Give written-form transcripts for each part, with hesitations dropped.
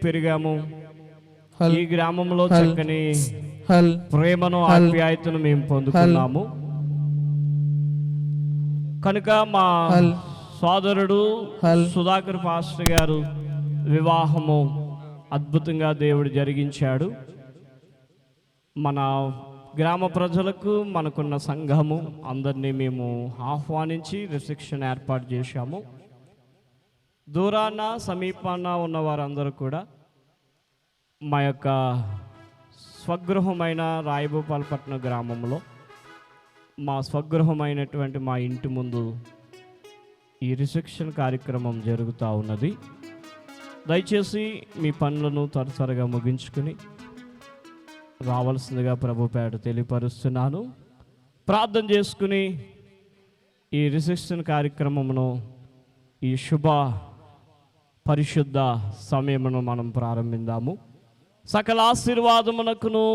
పెరిగాము. ఈ గ్రామంలో చక్కని ప్రేమను ఆప్యాయతను మేము పొందుకున్నాము. కనుక మా సోదరుడు సుధాకర్ పాస్టర్ గారు వివాహము అద్భుతంగా దేవుడు జరిగించాడు. మన గ్రామ ప్రజలకు, మనకున్న సంఘము అందరినీ మేము ఆహ్వానించి రిసెప్షన్ ఏర్పాటు చేశాము. దూరాన సమీపాన ఉన్న వారందరూ కూడా మా యొక్క స్వగృహమైన రాయభూపాలపట్నం గ్రామంలో మా స్వగృహమైనటువంటి మా ఇంటి ముందు ఈ రిసెప్షన్ కార్యక్రమం జరుగుతూ ఉన్నది. దయచేసి మీ పనులను త్వరగా ముగించుకుని రావాల్సిందిగా ప్రభుపేట తెలియపరుస్తున్నాను. ప్రార్థన చేసుకుని ఈ రిసెప్షన్ కార్యక్రమమును, ఈ శుభ పరిశుద్ధ సమయమును మనం ప్రారంభిద్దాము. సకల ఆశీర్వాదమునకును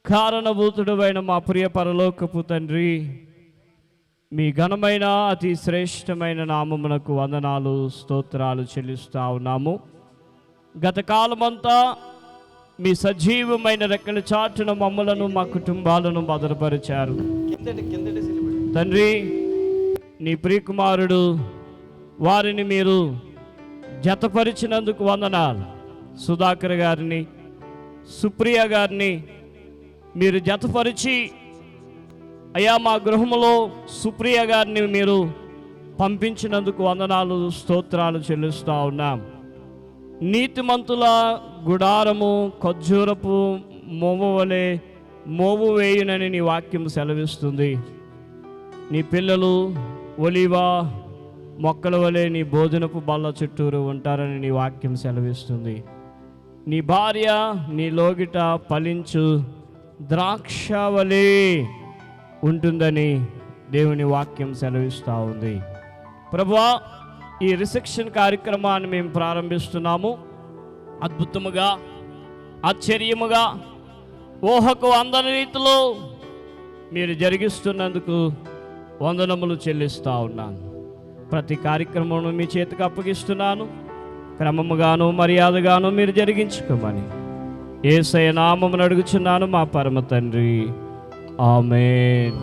కారణభూతుడైన మా ప్రియ పరలోకపు తండ్రి, మీ ఘనమైన అతి శ్రేష్టమైన నామమునకు వందనాలు, స్తోత్రాలు చెల్లిస్తూ ఉన్నాము. గత కాలమంతా మీ సజీవమైన రెక్కల చాటున మమ్మలను, మా కుటుంబాలను భద్రపరిచారు. తండ్రి, నీ ప్రియకుమారుడు వారిని మీరు జతపరిచినందుకు వందనాలు. సుధాకర్ గారిని, సుప్రియ గారిని మీరు జతపరిచి, అయ్యా మా గృహంలో సుప్రియ గారిని మీరు పంపించినందుకు వందనాలు, స్తోత్రాలు చెల్లిస్తూ ఉన్నాం. నీతిమంతుల గుడారము ఖర్జూరపు మోవు వలె మోవు వేయునని నీ వాక్యం సెలవిస్తుంది. నీ పిల్లలు ఒలివా మొక్కల వలె నీ భోజనపు బల్ల చుట్టూరు ఉంటారని నీ వాక్యం సెలవిస్తుంది. నీ భార్య నీ లోగిట ఫలించు ద్రాక్షవలే ఉంటుందని దేవుని వాక్యం సెలవిస్తూ ఉంది. ప్రభువా, ఈ రిసెప్షన్ కార్యక్రమాన్ని మేము ప్రారంభిస్తున్నాము. అద్భుతముగా, ఆశ్చర్యముగా, ఊహకు అందని రీతిలో మీరు జరిగిస్తున్నందుకు వందనములు చెల్లిస్తూ ఉన్నాను. ప్రతి కార్యక్రమం మీ చేతికి అప్పగిస్తున్నాను. క్రమముగాను మర్యాదగాను మీరు జరిగించుకోమని యేసయ్య నామమున అడుగుచున్నాను మా పరమ తండ్రి, ఆమేన్.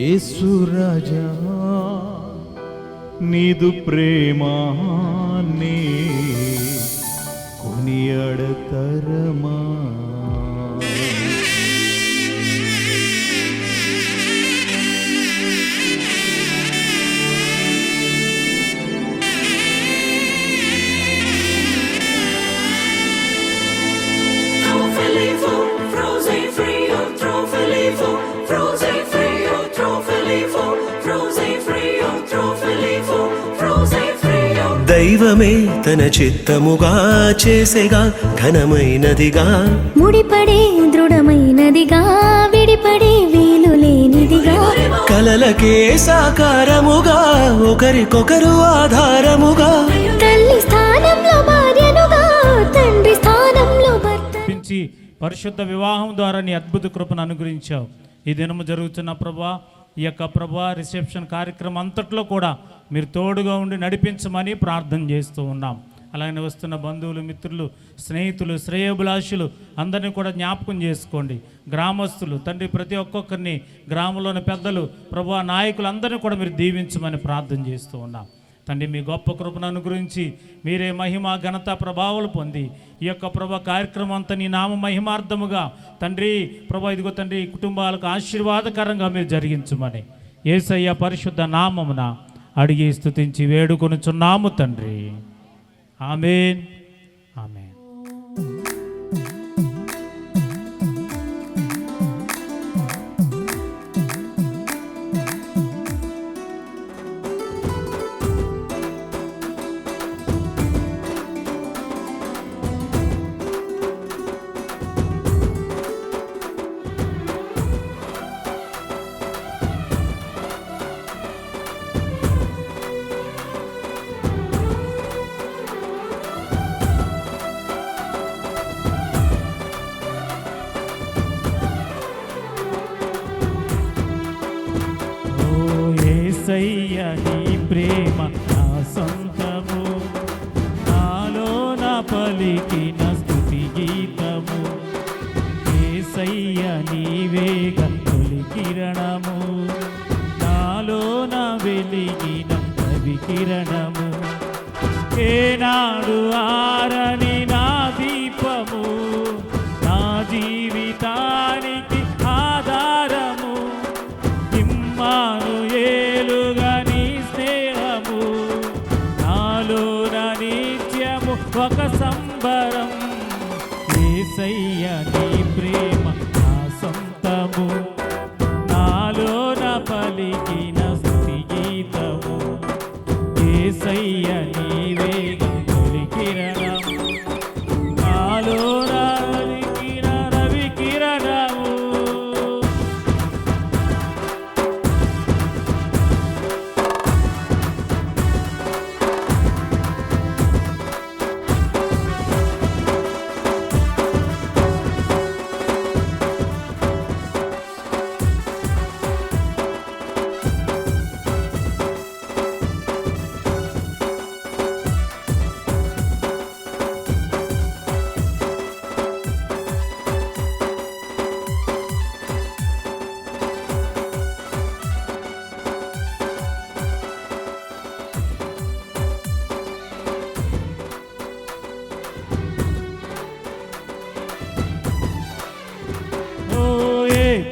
యేసు రాజా, నీదు ప్రేమాన్ని కొనియాడతరమా. దైవమే తన చిత్తముగా చేసేగా, ఘనమైనదిగా ముడిపడే దృఢమైనదిగా, విడిపడే వీలు లేనిదిగా, కలలకే సాకారముగా, ఒకరికొకరు ఆధారముగా, తల్లి స్థానంలో భార్యనుగా, తండ్రి స్థానంలో భర్త పరిశుద్ధ వివాహం ద్వారా నీ అద్భుత కృపను అనుగ్రహించావు. ఈ దినము జరుగుతున్న ప్రభా, ఈ యొక్క ప్రభా రిసెప్షన్ కార్యక్రమం అంతట్లో కూడా మీరు తోడుగా ఉండి నడిపించమని ప్రార్థన చేస్తూ ఉన్నాం. అలాగే వస్తున్న బంధువులు, మిత్రులు, స్నేహితులు, శ్రేయోభిలాషులు అందరినీ కూడా జ్ఞాపకం చేసుకోండి. గ్రామస్తులు తండ్రి, ప్రతి ఒక్కొక్కరిని, గ్రామంలోని పెద్దలు, ప్రభా నాయకులు అందరినీ కూడా మీరు దీవించమని ప్రార్థన చేస్తూ ఉన్నాం. తండ్రి, మీ గొప్ప కృపను అనుగ్రహించి మీరే మహిమ, ఘనత, ప్రభావాలు పొంది ఈ యొక్క ప్రభా కార్యక్రమం అంతా నీ నామ మహిమార్థముగా తండ్రి ప్రభా ఇదిగో తండ్రి కుటుంబాలకు ఆశీర్వాదకరంగా మీరు జరిగించమని యేసయ్య పరిశుద్ధ నామమున అడిగి స్తుతించి వేడుకొనుచున్నాము తండ్రి. ఆమేన్, ఆమేన్. పలికిన స్తుతి గీతము, యేసయ్య నీవేగా తొలి కిరణము, నాలోన వెలిగిన రవి కిరణము, ఏనాడు ఆరని నా దీపము, నా జీవితానికి ఆధారము, ఇమ్మానుయేలుగా నీ స్నేహము, నాలోన నిత్యము ఒక సంబరం, యేసయ్య నీ ప్రేమ నా సొంతము, నాలోన పలికిన స్తుతి గీతము, యేసయ్య నీవేగా తొలి కిరణము, నాలోన వెలిగిన రవి కిరణము.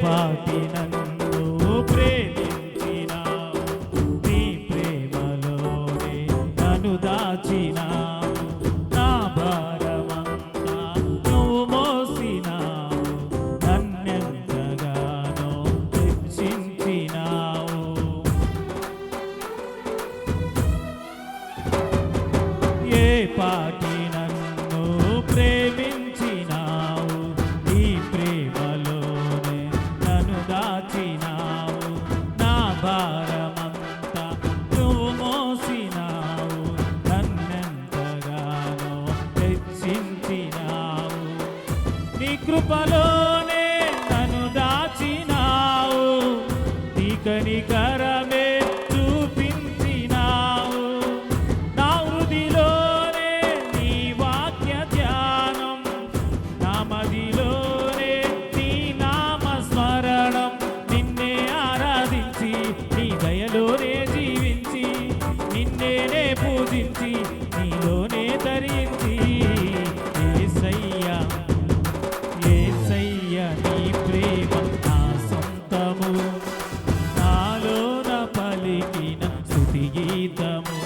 పాటి నన్ను ప్రేమించినావు, నీ ప్రేమలోనే నన్ను దాచినావు, నా భారమంతా నువ్వు మోసినావు, నన్నెంతగానో హెచ్చించినావు. ఏ పాటి నన్ను ప్రేమించినావు, నీ ప్రేమలోనే నన్ను దాచినావు, నా భారమంతా నువ్వు మోసినావు, నన్నెంతగానో హెచ్చించినావు. నీ కృపలోనే నన్ను దాచినావు, నీ కనికరమే చూపించినావు, నా హృదిలోనే నీ వాక్య ధ్యానం, నా మదిలోనే నీ నామ స్మరణం, నిన్నే ఆరాధించి నీ దయలోనే జీవించి, నిన్నేనే పూజించి నీలోనే ధరించి, యేసయ్యా యేసయ్య నీ ప్రేమ నా సొంతము, నాలోన పలికిన స్తుతి గీతము,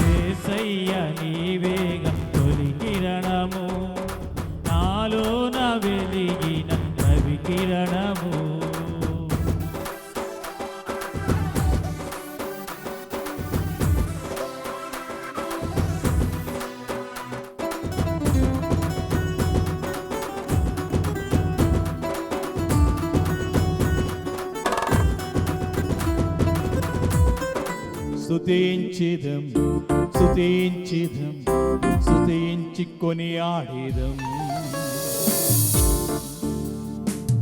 యేసయ్య నీవేగా తొలి కిరణము, నాలోన వెలిగిన రవి కిరణము. స్తుతించిదం స్తుతించిదం స్తుతించి కొనియాడేదం,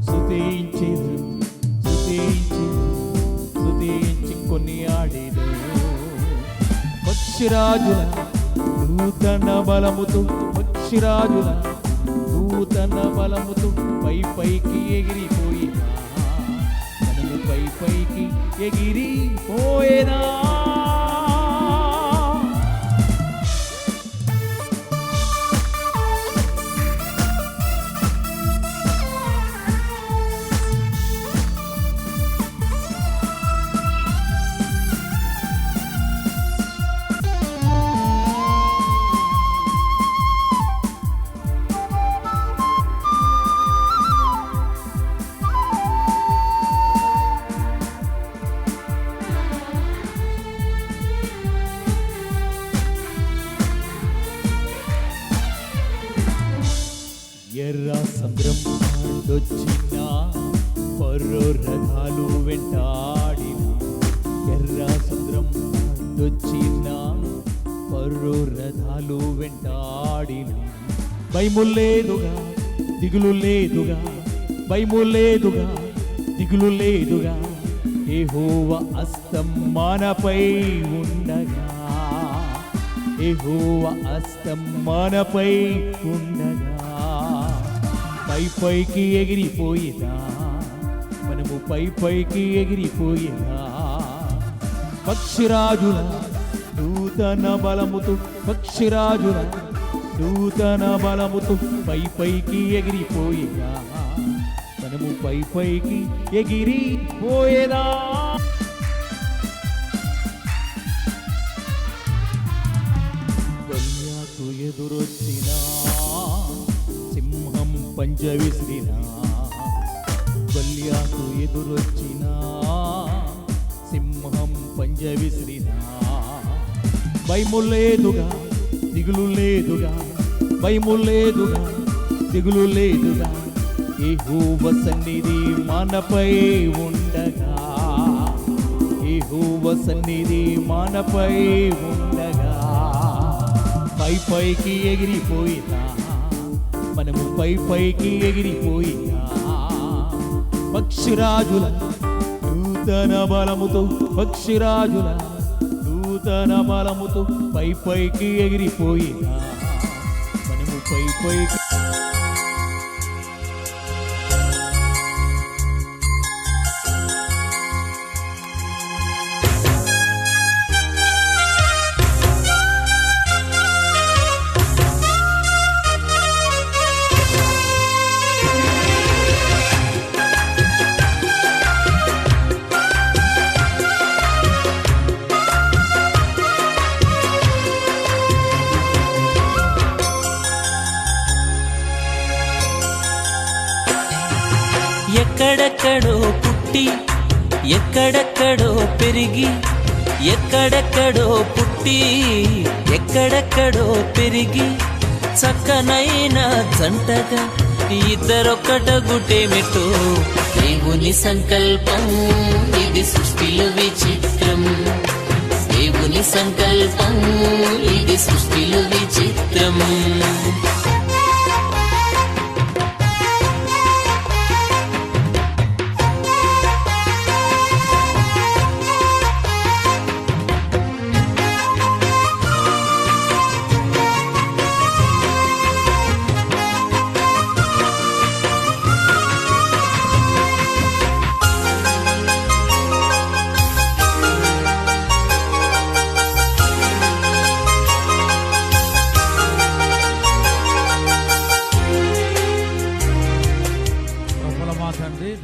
స్తుతించిదం స్తుతించిదం స్తుతించి కొనియాడేదం. పక్షిరాజుల నూతన బలముతో, పక్షిరాజుల నూతన బలముతో పై పైకి ఎగిరిపోయినా, మనము పై పైకి ఎగిరిపోయేదా. ఎర్ర సముద్రం దాటొచ్చిన ఫరో రథాలు వెంటాడిన, ఎర్ర సముద్రం దాటొచ్చిన ఫరో రథాలు వెంటాడిన, భయము లేదుగా దిగులు లేదుగా, భయము లేదుగా దిగులు లేదుగా, యెహోవా హస్తం మనపై ఉండగా, యెహోవా హస్తం మనపై ఉండగా పైకి ఎగిరిపోయేదా, మనము పైకి ఎగిరిపోయేదా. పక్షిరాజుల నూతన బలముతో, పక్షిరాజుల నూతన బలముతో పైకి ఎగిరిపోయేదా, మనము పైకి ఎగిరిపోయేదా. గొల్యాతు ఎదురొచ్చినా సింహం పంజ విసిరినా, గొల్యాతు ఎదురొచ్చినా సింహం పంజ విసిరినా. భయము లేదుగా, దిగులు లేదుగా, భయము లేదుగా, దిగులు లేదుగా. యెహోవా సన్నిధి మనపై ఉండగా, యెహోవా సన్నిధి మనపై ఉండగా పైకి ఎగిరిపోయినా, మనము పైకి ఎగిరిపోయినా. పక్షిరాజుల నూతన బలముతో, పక్షిరాజుల నూతన బలముతో పైకి ఎగిరిపోయినా, మనము పైకి. ఎక్కడెక్కడో పుట్టి ఎక్కడెక్కడో పెరిగి, ఎక్కడెక్కడో పుట్టి ఎక్కడెక్కడో పెరిగి, చక్కనైన జంటగా ఇద్దరొక్కటగుటేమిటో దేవుని సంకల్పం. ఇది సృష్టిలో విచిత్రం, దేవుని సంకల్పం. ఇది సృష్టిలో విచిత్రం.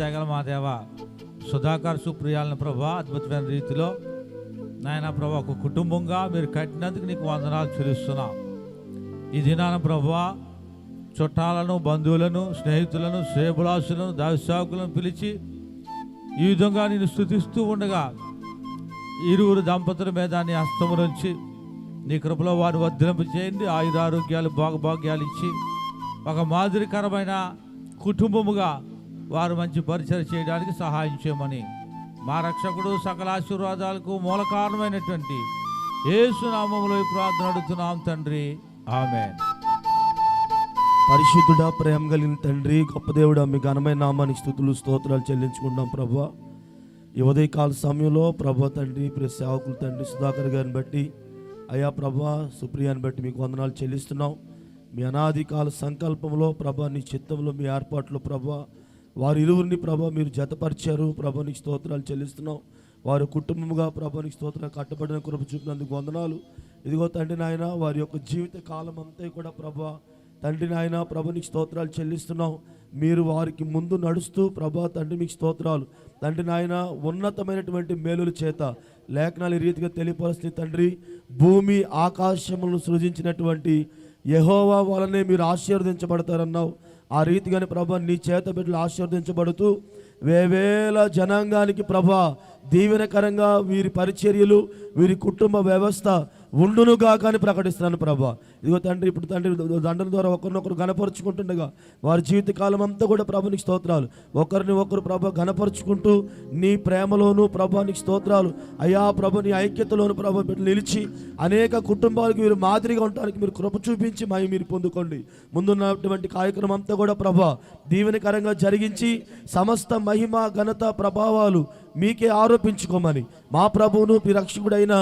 దయగల మా దేవ, సుధాకర్ సుప్రియాలను ప్రభా అద్భుతమైన రీతిలో నాయన ప్రభా ఒక కుటుంబంగా మీరు కట్టినందుకు నీకు వందనాలు చెల్లిస్తున్నాం. ఈ దినాన ప్రభా చుట్టాలను, బంధువులను, స్నేహితులను, శ్రేబులాసులను, దావిసాకులను పిలిచి ఈ విధంగా నేను స్తుతిస్తూ ఉండగా ఇరువురు దంపతుల మీద నీ హస్తమునుంచి నీ కృపలో వారు వర్ధింప చేయండి. ఆయురారోగ్యాలు, భోగభాగ్యాలు ఇచ్చి ఒక మాదిరికరమైన కుటుంబముగా వారు మంచి పరిచయం చేయడానికి సహాయం చేయమని మా రక్షకుడు సకల ఆశీర్వాదాలకు మూల కారణమైనటువంటి యేసు నామములో ఈ ప్రార్థన అడుగుతున్నాం తండ్రి, ఆమేన్. పరిశుద్ధుడా, ప్రేమ కలిగిన తండ్రి, గొప్ప దేవుడా, మీ ఘనమైన నామానికి స్తుతులు స్తోత్రాలు చెల్లించుకుంటాం ప్రభా. ఈ ఉదయకాల సమయంలో ప్రభా తండ్రి, ప్రియ సేవకులు తండ్రి సుధాకర్ గారిని బట్టి, అయా ప్రభా సుప్రియాని బట్టి మీకు వందనాలు చెల్లిస్తున్నాం. మీ అనాది కాల సంకల్పంలో ప్రభా, నీ చిత్తంలో, మీ ఏర్పాట్లో ప్రభా వారి ఇరువురిని ప్రభా మీరు జతపరిచారు. ప్రభానికి స్తోత్రాలు చెల్లిస్తున్నాం. వారి కుటుంబముగా ప్రభానికి స్తోత్రాలు కట్టబడిన కృప చూపినందుకు వందనాలు. ఇదిగో తండ్రి నాయన, వారి యొక్క జీవిత కాలం అంతా కూడా ప్రభా తండ్రి నాయన ప్రభానికి స్తోత్రాలు చెల్లిస్తున్నాం. మీరు వారికి ముందు నడుస్తూ ప్రభా తండ్రి మీకు స్తోత్రాలు. తండ్రి నాయన ఉన్నతమైనటువంటి మేలుల చేత లేఖనాలు ఈ రీతిగా తెలియపరుస్తుంది తండ్రి. భూమి ఆకాశములను సృజించినటువంటి యెహోవా వలనే మీరు ఆశీర్వదించబడతారన్నావు. ఆ రీతిగానే ప్రభా నీ చేత బిడ్డలు ఆశీర్వదించబడుతూ వేవేల జనాంగానికి ప్రభా దీవెనకరంగా వీరి పరిచర్యలు, వీరి కుటుంబ వ్యవస్థ ఉండునుగా కానీ ప్రకటిస్తున్నాను ప్రభా. ఇదిగో తండ్రి ఇప్పుడు తండ్రి దండల ద్వారా ఒకరినొకరు గణపరుచుకుంటుండగా వారి జీవితకాలం అంతా కూడా ప్రభునికి స్తోత్రాలు. ఒకరిని ఒకరు ప్రభు గణపరుచుకుంటూ నీ ప్రేమలోను ప్రభానికి స్తోత్రాలు అయ్యా. ప్రభు నీ ఐక్యతలోను ప్రభు నిలిచి అనేక కుటుంబాలకు మీరు మాదిరిగా ఉండడానికి మీరు కృప చూపించి మీరు పొందుకోండి. ముందున్నటువంటి కార్యక్రమం అంతా కూడా ప్రభా దీవెనకరంగా జరిగించి సమస్త మహిమ ఘనత ప్రభావాలు మీకే ఆరోపించుకోమని మా ప్రభువును మీ రక్షకుడైన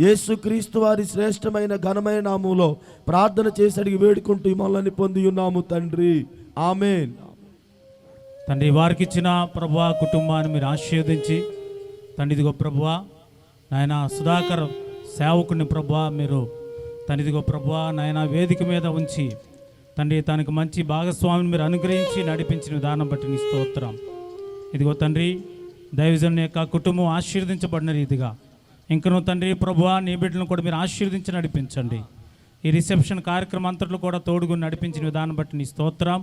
యేసుక్రీస్తు వారి శ్రేష్టమైన ఘనమైన నామములో ప్రార్థన చేసి అడిగి వేడుకుంటూ మనల్ని పొంది ఉన్నాము తండ్రి, ఆమేన్. తండ్రి వారికి ఇచ్చిన ప్రభువా కుటుంబాన్ని మీరు ఆశీర్వదించి తండ్రి ఇదిగో ప్రభువా నాయన సుధాకర్ సేవకుని ప్రభువా మీరు తండ్రి ఇదిగో ప్రభువా నాయన వేదిక మీద ఉంచి తండ్రి తనకు మంచి భాగస్వామిని మీరు అనుగ్రహించి నడిపించిన విధానం బట్టి నీ స్తోత్రం. ఇదిగో తండ్రి దైవజన్ యొక్క కుటుంబం ఆశీర్వదించబడిన రీతిగా ఇంకనూ తండ్రి ప్రభువా నీ బిడ్డలను కూడా మీరు ఆశీర్వదించి నడిపించండి. ఈ రిసెప్షన్ కార్యక్రమం అంతట్లో కూడా తోడుగుని నడిపించిన విధానం బట్టి నీ స్తోత్రం.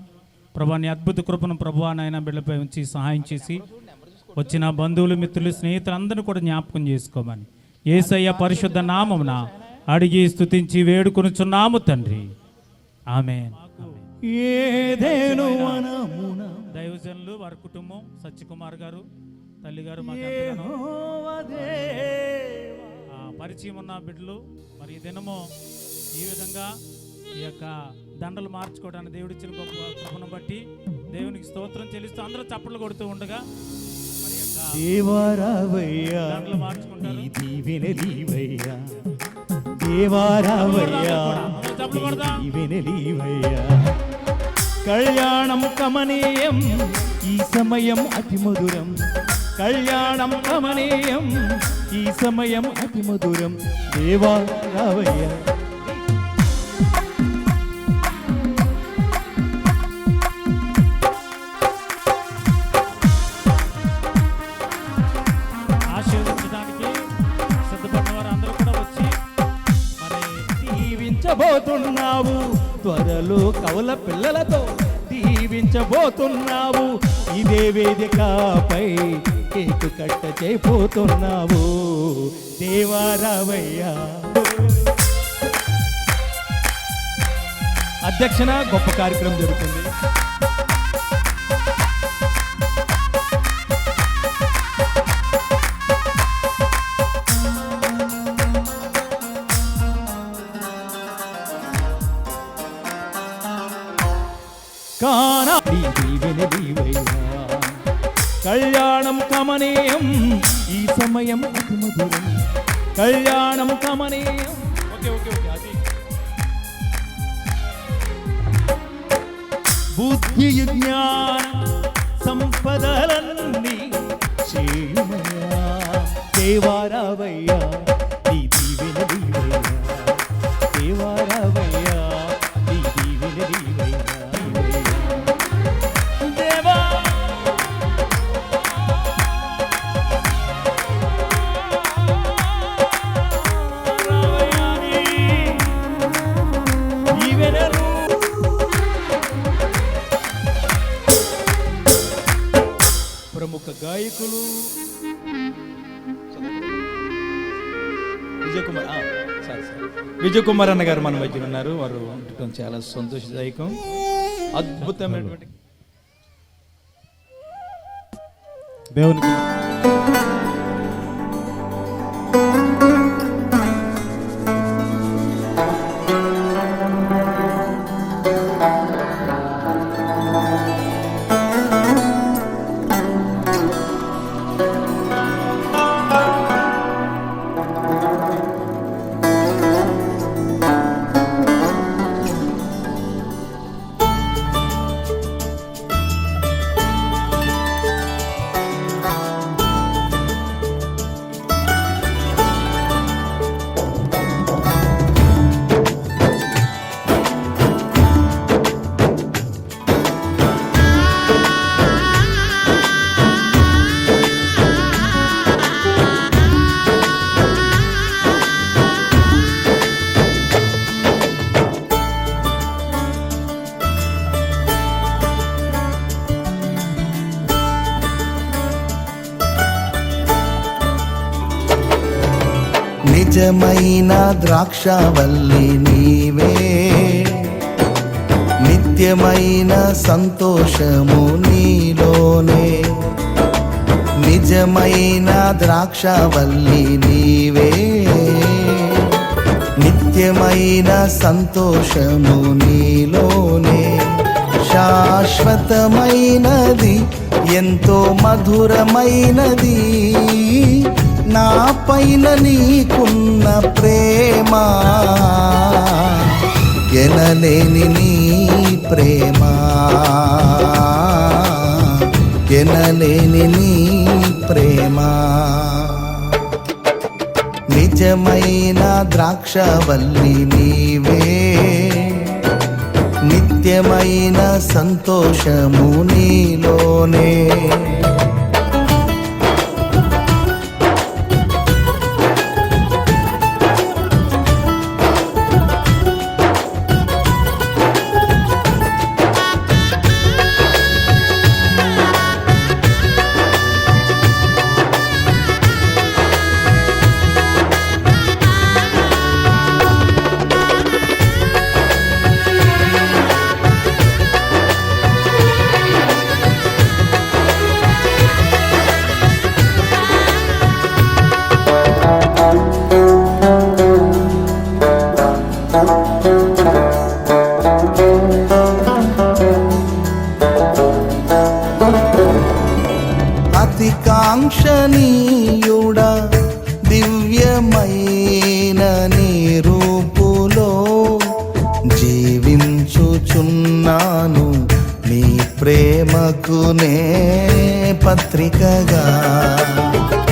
ప్రభువా నీ అద్భుత కృపను ప్రభువా నాయన బిడ్డలపై ఉంచి సహాయం చేసి వచ్చిన బంధువులు మిత్రులు స్నేహితులందరినీ కూడా జ్ఞాపకం చేసుకోమని యేసయ్య పరిశుద్ధ నామమున అడిగి స్తుతించి వేడుకొనుచున్నాము తండ్రి, ఆమేన్. దైవజనులు వారి కుటుంబం సత్యకుమార్ గారు తల్లిగారు మాకు పరిచయం ఉన్న బిడ్డలు మరి ఈ దినము ఈ విధంగా ఈ యొక్క దండలు మార్చుకోవడానికి దేవుడిచ్చిన గొప్ప కృపను బట్టి దేవునికి స్తోత్రం చెల్లిస్తూ అందరూ చప్పట్లు కొడుతూ ఉండగా మరి యొక్క దండలు మార్చుకుంటారు. కళ్యాణం కమనీయం ఈ సమయం అతి మధురం, కళ్యాణం కమనీయం ఈ సమయం అతి మధురం. దేవా రావయ్య ఆశీర్వదించడానికి సిద్ధపడిన వారు అందరూ కూడా వచ్చి మరి దీవించబోతున్నావు, త్వరలో కవల పిల్లలతో దీవించబోతున్నావు. ఇదే వేదికపై కేకు కట్ట చేయబోతున్నావు. దేవారావయ్యా అధ్యక్షన గొప్ప కార్యక్రమం జరుగుతుంది. కళ్యాణం కమనీయం ఈ సమయం అతి మధురం, కళ్యాణం కమనీయం. బుద్ధి జ్ఞాన సంపదలన్నీ చేయమయ్యా. దేవారావయ్యా నీ దీవెన దీవయ్యా, దేవారావయ్యా నీ దీవెన దీవయ్యా. దేవా ప్రముఖ గాయకులు విజయ్ కుమార్ అన్న గారు మన మధ్య ఉన్నారు. వారు ఉండటం చాలా సంతోషదాయకం. అద్భుతమైనటువంటి దేవునికి నిజమైన ద్రాక్షవల్లి నీవే, నిత్యమైన సంతోషము నీలోనే. నిజమైన ద్రాక్షవల్లి నీవే, నిత్యమైన సంతోషము నీలోనే. శాశ్వతమైనది ఎంతో మధురమైనది నా పైన నీకున్న ప్రేమ, ఎనలేని నీ ప్రేమ, ఎనలేని నీ ప్రేమ. నిజమైన ద్రాక్షవల్లి నీవే, నిత్యమైన సంతోషము నీలోనే. అతి కాంక్షణీయుడా దివ్యమైన నీ రూపులో జీవించుచున్నాను, నీ ప్రేమకు నే పత్రికగా.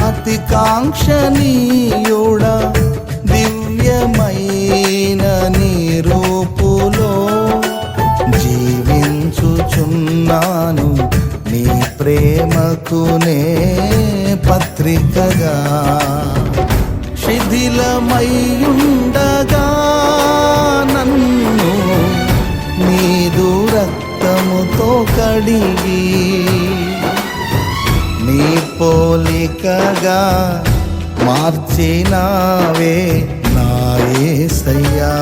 అతి కాంక్షణీయుడా దివ్యమైన నీ రూపులో జీవించుచున్నాను, నీ ప్రేమకు నే పత్రికగా. శిథిలమయ్యుండగా నన్ను నీదు రక్తముతో కడిగి, నీ పోలికగా మార్చినావే నా యేసయ్యా.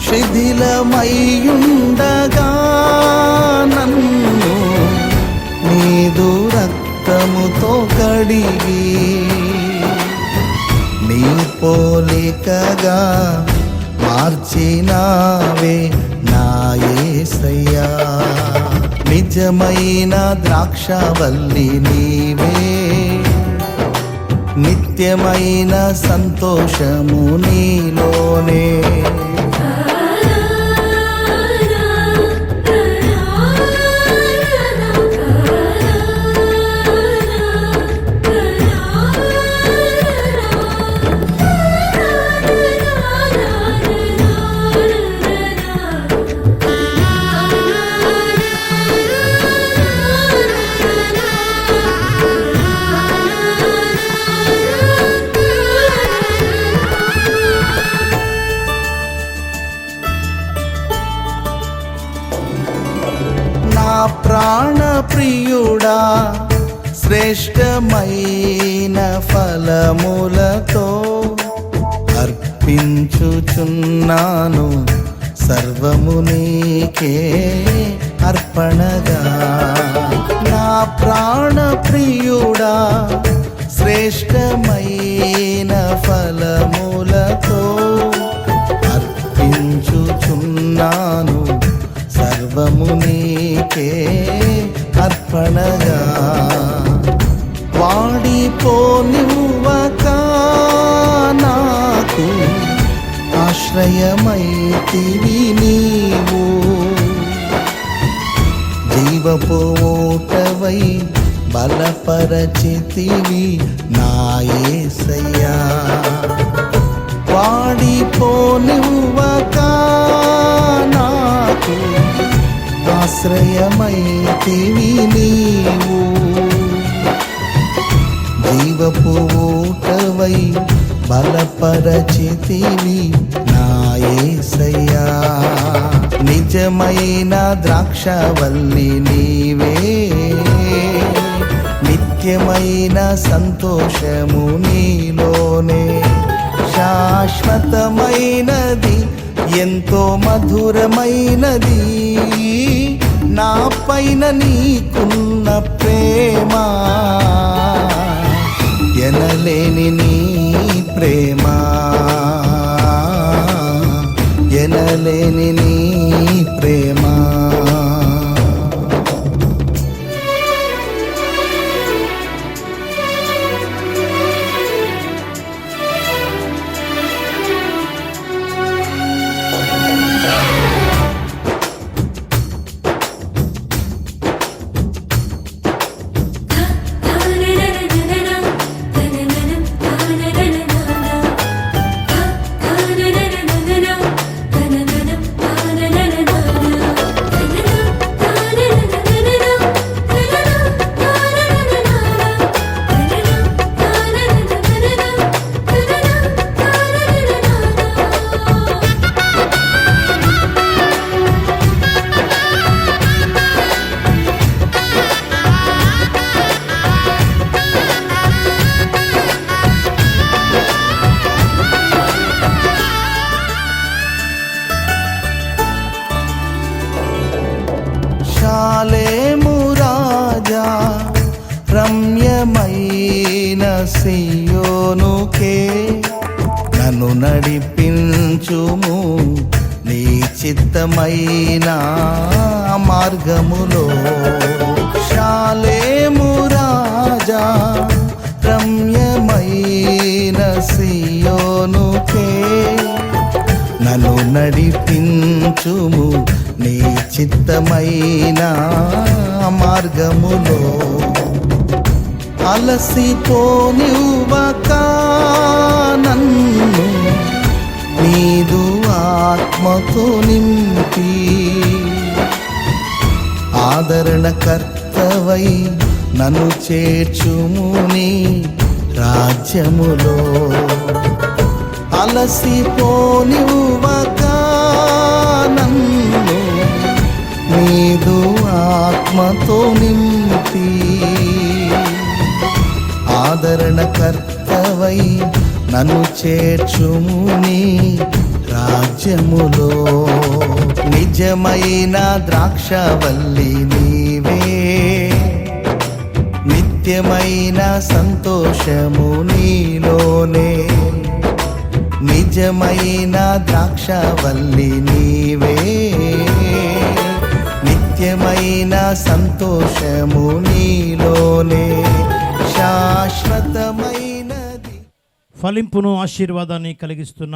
శిథిలమయ్యుండగా నన్ను నీదు రక్తముతో కడిగి, నీ పోలికగా మార్చినావే నా యేసయ్యా. నిజమైన ద్రాక్షవల్లి నీవే, నిత్యమైన సంతోషము నీలోనే. ప్రాణ ప్రియుడా శ్రేష్టమైన ఫలములతో అర్పించుచున్నాను, సర్వము నీకే అర్పణగా. నా ప్రాణ ప్రియుడా శ్రేష్టమైన ఫలములతో అర్పించుచున్నాను, సర్వము నీకే అర్పణగా. వాడిపోనివ్వక నాకు ఆశ్రయమైతివి నీవు, జీవపు ఊటవై బలపరచితివి నా యేసయ్యా. వాడిపోనివ్వక నాకు ఆశ్రయమైతివి నీవు, జీవపు ఊటవై బలపరచితివి నా యేసయ్యా. నిజమైన ద్రాక్షవల్లి నీవే, నిత్యమైన సంతోషము నీలోనే. శాశ్వతమైనది, ఎంతో మధురమైనది. నా పైన నీకున్న ప్రేమ ఎనలేని నీ ప్రేమ, ఎనలేని నీ ప్రేమ. షాలేము రాజా రమ్యమైన సియోనుకే నన్ను నడిపించుము, నీ చిత్తమైన మార్గములో. షాలేము రాజా రమ్యమైన సియోనుకే నన్ను నడిపించుము, నీ చిత్తమైన మార్గములో. అలసిపోనివ్వక నన్ను నీదు ఆత్మతో నింపి, ఆదరణకర్తవై నన్ను చేర్చుము నీ రాజ్యములో. అలసిపోనివ్వక నన్ను నీదు ఆత్మతో నింపి, ఆదరణకర్తవై నన్ను చేర్చుము నీ రాజ్యములో. నిజమైన ద్రాక్షవల్లి నీవే, నిత్యమైన సంతోషము నీలోనే. నిజమైన ద్రాక్షవల్లి నీవే, నిత్యమైన సంతోషము నీలోనే, శాశ్వతమైనది. ఫలింపును ఆశీర్వాదాన్ని కలిగిస్తున్న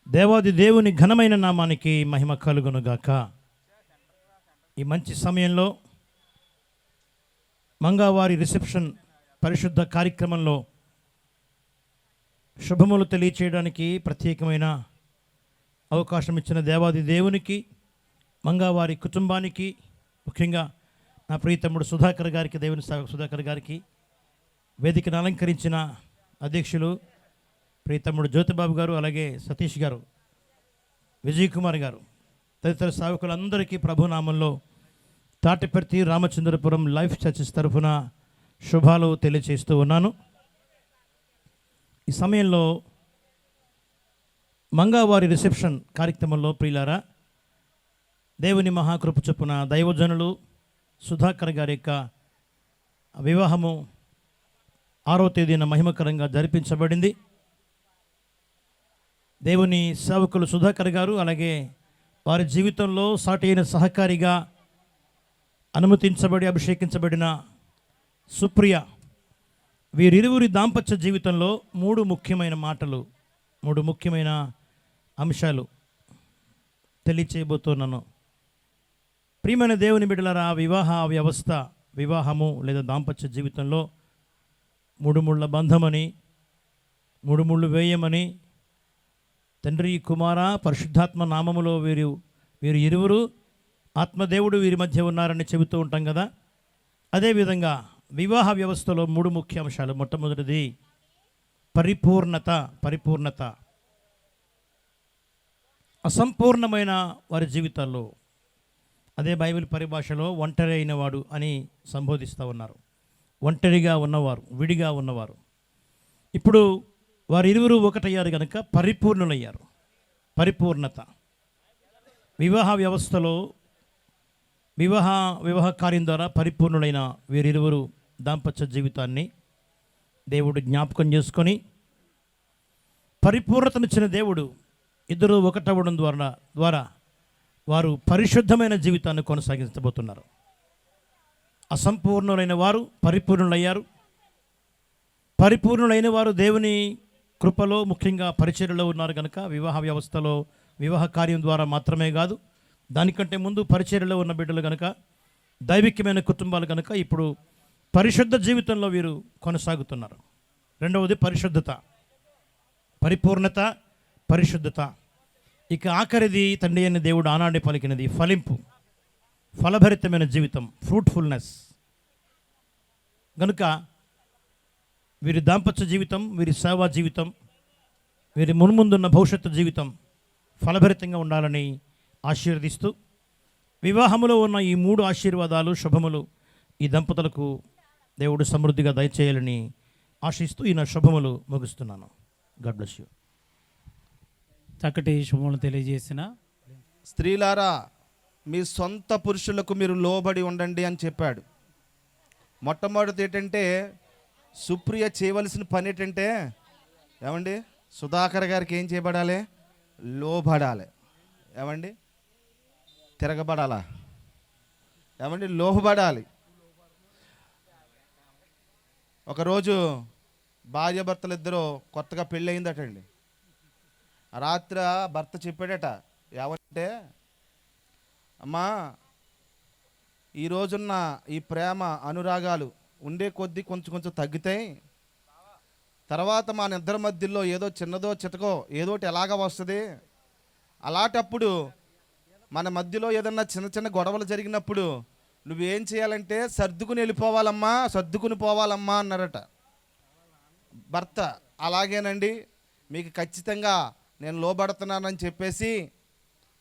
దేవాది దేవుని ఘనమైన నామానికి మహిమ కలుగునుగాక. ఈ మంచి సమయంలో మంగావారి రిసెప్షన్ పరిశుద్ధ కార్యక్రమంలో శుభములు తెలియచేయడానికి ప్రత్యేకమైన అవకాశం ఇచ్చిన దేవాది దేవునికి, మంగావారి కుటుంబానికి, ముఖ్యంగా నా ప్రియతమ్ముడు సుధాకర్ గారికి, దేవుని సేవకు సుధాకర్ గారికి, వేదికను అలంకరించిన అధ్యక్షులు ప్రియతమ్ముడు జ్యోతిబాబు గారు, అలాగే సతీష్ గారు, విజయ్ కుమార్ గారు, తదితర సేవకులందరికీ ప్రభునామంలో తాటిపర్తి రామచంద్రపురం లైఫ్ చర్చెస్ తరఫున శుభాలు తెలియచేస్తూ ఉన్నాను. ఈ సమయంలో మంగావారి రిసెప్షన్ కార్యక్రమంలో ప్రియులారా, దేవుని మహాకృప చొప్పున దైవజనులు సుధాకర్ గారి యొక్క వివాహము 6వ తేదీన మహిమకరంగా జరిపించబడింది. దేవుని సేవకులు సుధాకర్ గారు, అలాగే వారి జీవితంలో సాటి అయిన సహకారిగా అనుమతించబడి అభిషేకించబడిన సుప్రియ, వీరిరువురి దాంపత్య జీవితంలో 3 ముఖ్యమైన మాటలు, 3 ముఖ్యమైన అంశాలు తెలియచేయబోతున్నాను. ప్రియమైన దేవుని బిడ్డలారా, వివాహ వ్యవస్థ, వివాహము లేదా దాంపత్య జీవితంలో 3 ముళ్ళ బంధమని, 3 ముళ్ళు వేయమని, తండ్రి కుమార పరిశుద్ధాత్మ నామములో వీరు ఇరువురు ఆత్మదేవుడు వీరి మధ్య ఉన్నారని చెబుతూ ఉంటాం కదా. అదేవిధంగా వివాహ వ్యవస్థలో 3 ముఖ్య అంశాలు. మొట్టమొదటిది పరిపూర్ణత. అసంపూర్ణమైన వారి జీవితాల్లో, అదే బైబిల్ పరిభాషలో ఒంటరి అయినవాడు అని సంబోధిస్తూ ఉన్నారు. ఒంటరిగా ఉన్నవారు, విడిగా ఉన్నవారు. ఇప్పుడు వారు ఇరువురు ఒకటయ్యారు కనుక పరిపూర్ణులయ్యారు. పరిపూర్ణత. వివాహ వ్యవస్థలో వివాహ కార్యం ద్వారా పరిపూర్ణులైన వీరిరువురు దాంపత్య జీవితాన్ని దేవుడు జ్ఞాపకం చేసుకొని పరిపూర్ణతనిచ్చిన దేవుడు ఇద్దరు ఒకటవ్వడం ద్వారా వారు పరిశుద్ధమైన జీవితాన్ని కొనసాగించబోతున్నారు. అసంపూర్ణులైన వారు పరిపూర్ణులయ్యారు. పరిపూర్ణులైన వారు దేవుని కృపలో ముఖ్యంగా పరిచర్యలో ఉన్నారు కనుక వివాహ వ్యవస్థలో వివాహ కార్యం ద్వారా మాత్రమే కాదు, దానికంటే ముందు పరిచర్యలో ఉన్న బిడ్డలు కనుక, దైవికమైన కుటుంబాలు కనుక ఇప్పుడు పరిశుద్ధ జీవితంలో వీరు కొనసాగుతున్నారు. రెండవది పరిశుద్ధత, పరిపూర్ణత, పరిశుద్ధత. ఇక ఆఖరిది తండ్రి అయిన దేవుడు ఆనాడే పలికినది ఫలింపు, ఫలభరితమైన జీవితం, ఫ్రూట్ఫుల్నెస్. కనుక వీరి దాంపత్య జీవితం, వీరి సేవా జీవితం, వీరి మున్ముందున్న భవిష్యత్తు జీవితం ఫలభరితంగా ఉండాలని ఆశీర్వదిస్తూ వివాహములో ఉన్న ఈ 3 ఆశీర్వాదాలు, శుభములు ఈ దంపతులకు దేవుడు సమృద్ధిగా దయచేయాలని ఆశిస్తూ ఈ నా శుభములు ముగిస్తున్నాను. God bless you. చక్కటి శుభములు తెలియజేసిన స్త్రీలారా, మీ సొంత పురుషులకు మీరు లోబడి ఉండండి అని చెప్పాడు. మొట్టమొదటి ఏంటంటే సుప్రియ చేయవలసిన పని ఏంటంటే, ఏమండి, సుధాకర్ గారికి ఏం చేయబడాలి? లోబడాలి. ఏమండి, తిరగబడాలా? ఏమండి, లోబడాలి. ఒకరోజు భార్యాభర్తలు ఇద్దరు కొత్తగా పెళ్ళి అయిందటండి. రాత్రి భర్త చెప్పాడట, ఏమంటే, అమ్మా, ఈ రోజున్న ఈ ప్రేమ అనురాగాలు ఉండే కొద్దీ కొంచెం తగ్గుతాయి. తర్వాత మన ఇద్దరి మధ్యలో ఏదో చిన్నదో చితకో ఏదోటి ఎలాగ వస్తుంది. అలాంటప్పుడు మన మధ్యలో ఏదన్నా చిన్న గొడవలు జరిగినప్పుడు నువ్వేం చేయాలంటే సర్దుకుని వెళ్ళిపోవాలమ్మా, సర్దుకుని పోవాలమ్మా అన్నారట భర్త. అలాగేనండి, మీకు ఖచ్చితంగా నేను లోబడుతున్నానని చెప్పేసి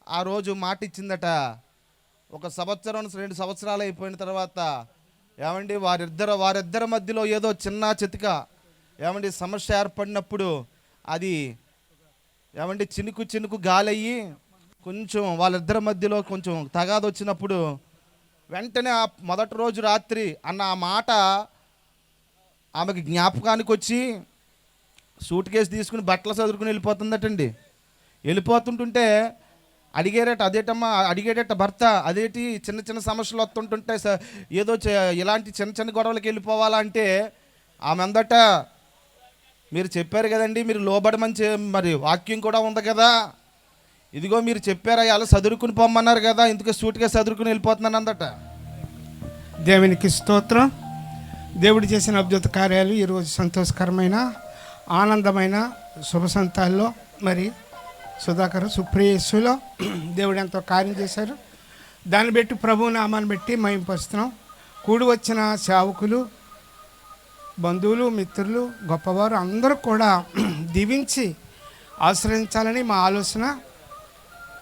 ఆ రోజు మాట ఇచ్చిందట. 1 సంవత్సరం 2 సంవత్సరాలు అయిపోయిన తర్వాత ఏమండి వారిద్దరి మధ్యలో ఏదో చిన్న చితక ఏమండి సమస్య ఏర్పడినప్పుడు అది ఏమండి చినుకు గాలయ్యి కొంచెం వాళ్ళిద్దరి మధ్యలో కొంచెం తగాదు వచ్చినప్పుడు వెంటనే ఆ మొదటి రోజు రాత్రి అన్న ఆ మాట ఆమెకి జ్ఞాపకానికి వచ్చి సూట్ కేసు తీసుకుని బట్టలు చదువుకుని వెళ్ళిపోతుందటండి. వెళ్ళిపోతుంటుంటే అడిగేటట్ట భర్త, అదేంటి చిన్న సమస్యలు వస్తుంటుంటే ఏదో ఇలాంటి చిన్న గొడవలకి వెళ్ళిపోవాలా అంటే ఆమె అందట, మీరు చెప్పారు కదండి, మీరు లోబడమని మరి వాక్యం కూడా ఉంది కదా, ఇదిగో మీరు చెప్పారా, అలా చదువుకుని పొమ్మన్నారు కదా, ఇందుకే సూట్గా చదువుకుని వెళ్ళిపోతున్నాను అందట. దేవునికి స్తోత్రం. దేవుడు చేసిన అద్భుత కార్యాలు ఈరోజు సంతోషకరమైన ఆనందమైన శుభ సంతాల్లో మరి సుధాకర్ సుప్రియస్సులో దేవుడు ఎంతో కార్యం చేశారు. దాన్ని బట్టి ప్రభు నామాన్ని బట్టి మేము పరుస్తున్నాం. కూడి వచ్చిన సేవకులు, బంధువులు, మిత్రులు, గొప్పవారు అందరూ కూడా దీవించి ఆశ్రయించాలని మా ఆలోచన.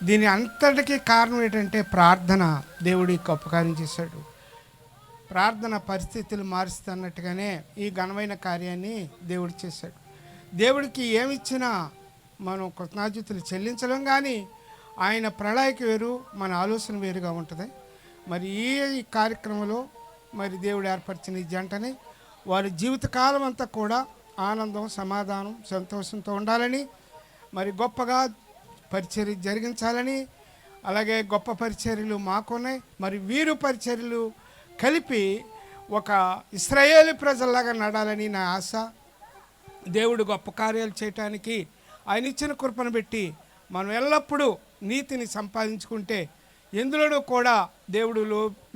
దీని అంతటికీ కారణం ఏంటంటే ప్రార్థన. దేవుడి గొప్ప కార్యం చేశాడు. ప్రార్థన పరిస్థితులు మారుస్తున్నట్టుగానే ఈ ఘనమైన కార్యాన్ని దేవుడు చేశాడు. దేవుడికి ఏమిచ్చినా మనం కృతజ్ఞతాస్తుతులు చెల్లించడం, కానీ ఆయన ప్రణాళిక వేరు, మన ఆలోచన వేరుగా ఉంటుంది. మరి ఈ కార్యక్రమంలో మరి దేవుడు ఏర్పరిచిన ఈ జంటని వారి జీవితకాలం అంతా కూడా ఆనందం, సమాధానం, సంతోషంతో ఉండాలని, మరి గొప్పగా పరిచర్య జరిగించాలని, అలాగే గొప్ప పరిచర్యలు మాకున్నాయి. మరి వీరు పరిచర్యలు కలిపి ఒక ఇశ్రాయేలు ప్రజల్లాగా నడాలని నా ఆశ. దేవుడు గొప్ప కార్యాలు చేయటానికి ఆయన ఇచ్చిన కృపను పెట్టి మనం ఎల్లప్పుడూ నీతిని సంపాదించుకుంటే ఎందులోనూ కూడా దేవుడు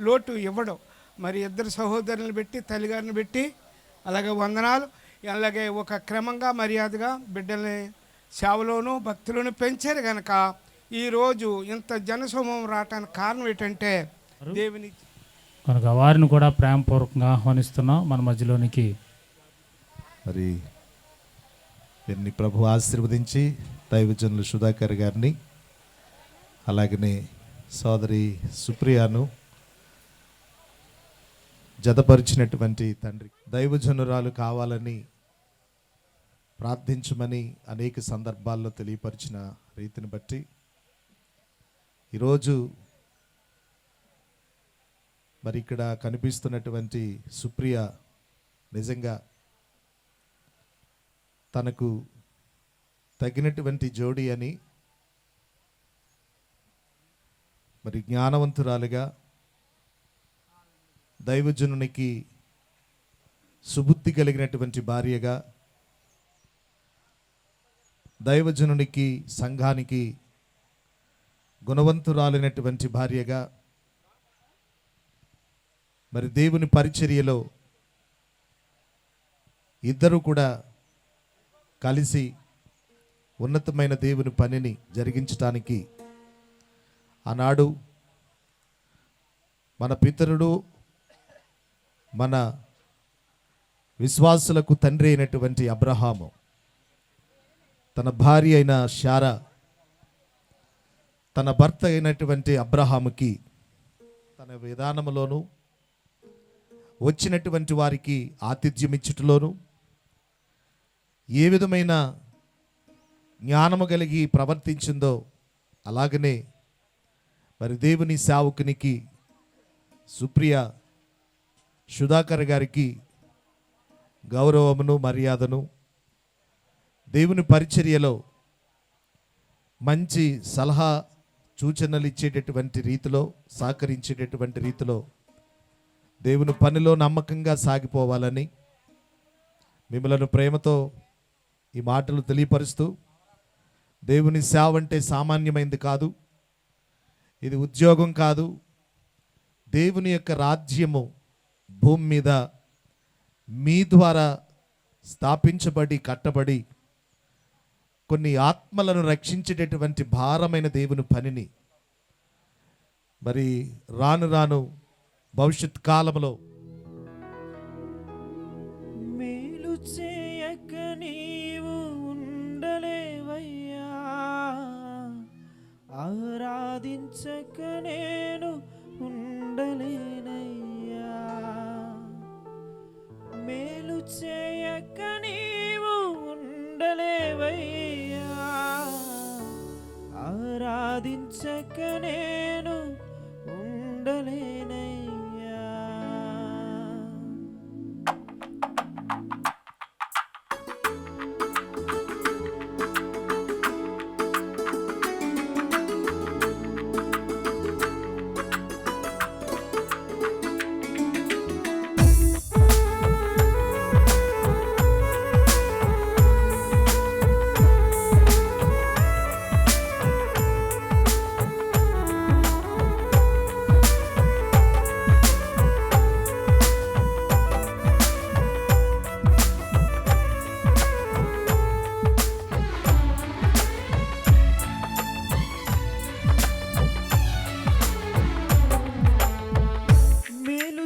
లోటు ఇవ్వడం. మరి ఇద్దరు సహోదరులను పెట్టి, తల్లిగారిని పెట్టి అలాగే వందనాలు, అలాగే ఒక క్రమంగా మర్యాదగా బిడ్డల్ని సేవలోను భక్తులను పెంచారు కనుక ఈరోజు ఇంత జనసమూహం రావటానికి కారణం ఏంటంటే దేవుని కనుక వారిని కూడా ప్రేమపూర్వకంగా ఆహ్వానిస్తున్నాం మన మధ్యలోనికి. మరి వీరిని ప్రభు ఆశీర్వదించి దైవజనులు సుధాకర్ గారిని అలాగనే సోదరి సుప్రియాను జతపరిచినటువంటి తండ్రి దైవజనురాలు కావాలని ప్రార్థించమని అనేక సందర్భాల్లో తెలియపరిచిన రీతిని బట్టి ఈరోజు మరి ఇక్కడ కనిపిస్తున్నటువంటి సుప్రియ నిజంగా తనకు తగినటువంటి జోడి అని మరి జ్ఞానవంతురాలుగా దైవజనునికి సుబుద్ధి కలిగినటువంటి భార్యగా దైవజనునికి సంఘానికి గుణవంతురాలైనటువంటి భార్యగా మరి దేవుని పరిచర్యలో ఇద్దరు కూడా కలిసి ఉన్నతమైన దేవుని పనిని జరిగించడానికి ఆనాడు మన పితరుడు మన విశ్వాసులకు తండ్రి అయినటువంటి అబ్రహాము తన భార్య అయిన శారా తన భర్త అయినటువంటి అబ్రహాముకి తన విధానములోను వచ్చినటువంటి వారికి ఆతిథ్యం ఇచ్చుటలోను ఏ విధమైన జ్ఞానము కలిగి ప్రవర్తించిందో అలాగనే మరి దేవుని సేవకునికి సుప్రియ సుధాకర్ గారికి గౌరవమును మర్యాదను దేవుని పరిచర్యలో మంచి సలహా సూచనలు ఇచ్చేటటువంటి రీతిలో సహకరించేటటువంటి రీతిలో దేవుని పనిలో నమ్మకంగా సాగిపోవాలని మిమ్మలను ప్రేమతో ఈ మాటలు తెలియపరుస్తూ దేవుని సేవ అంటే సామాన్యమైనది కాదు, ఇది ఉద్యోగం కాదు, దేవుని యొక్క రాజ్యము భూమి మీద మీ ద్వారా స్థాపించబడి కట్టబడి కొన్ని ఆత్మలను రక్షించేటటువంటి భారమైన దేవుని పనిని మరి రాను రాను భవిష్యత్ కాలంలో మేలు చేయక నీవు ఉండలేవయ్యా, ఆరాధించక నేను ఉండలేనయ్యా. మేలు చేయక నీవు ఉండలేవయ్యా, ఆరాధించక నేను ఉండలేనయ్యా.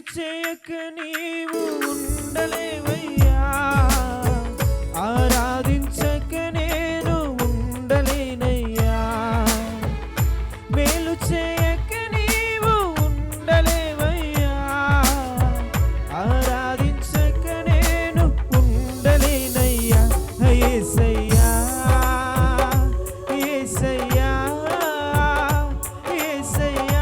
చేయక నీవు ఉండలేవయ్యా, ఆరాధించక నేను ఉండలేనయ్యా. మేలు చేయక నీవు ఉండలేవయ్యా, ఆరాధించక నేను ఉండలేనయ్యా. యేసయ్యా యేసయ్యా యేసయ్యా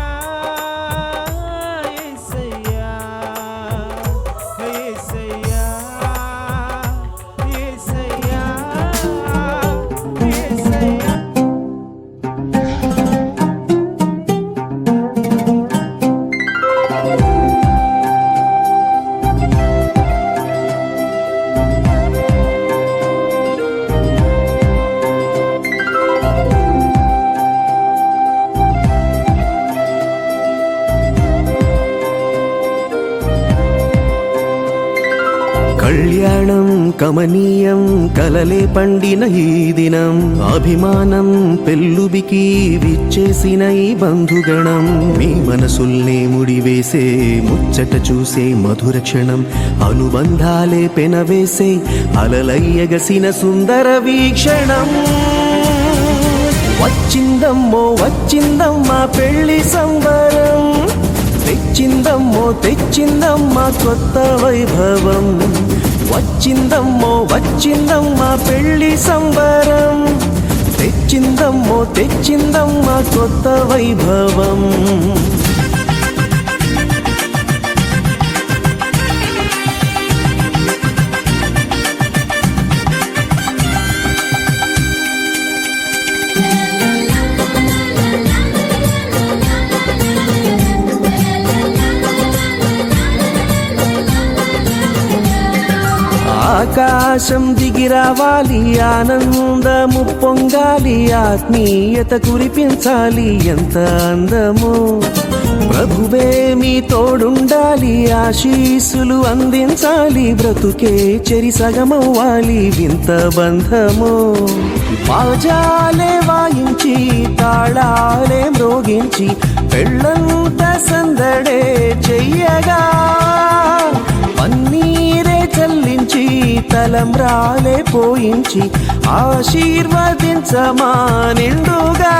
కళ్యాణం కమనీయం కలలే పండిన ఈ దినం, అభిమానం పెల్లుబికి విచ్చేసిన ఈ బంధుగణం, మీ మనసుల్నే ముడివేసే ముచ్చట చూసే మధుర క్షణం, అనుబంధాలే పెనవేసే అలలయ్యగసిన సుందర వీక్షణం. వచ్చిందమ్మో వచ్చిందమ్మా పెళ్లి సంబరం, తెచ్చిందమ్మో తెచ్చిందమ్మా కొత్త వైభవం. వచ్చిందమ్మో వచ్చిందమ్మా పెళ్లి సంబరం, తెచ్చిందమ్మో తెచ్చిందమ్మా కొత్త వైభవం. ఆకాశం దిగిరావాలి, ఆనందము పొంగాలి, ఆత్మీయత కురిపించాలి, ఎంత అందము. ప్రభువే మీ తోడుండాలి, ఆశీస్సులు అందించాలి, బ్రతుకే చెరి సగమవ్వాలి, వింత బంధము. బాజాలే వాయించి తాళాలే మ్రోగించి పెళ్ళంత సందడే చెయ్యగా, పన్నీరే చల్లించి తలంబ్రాలే పోయించి ఆశీర్వదించమా నిండుగా.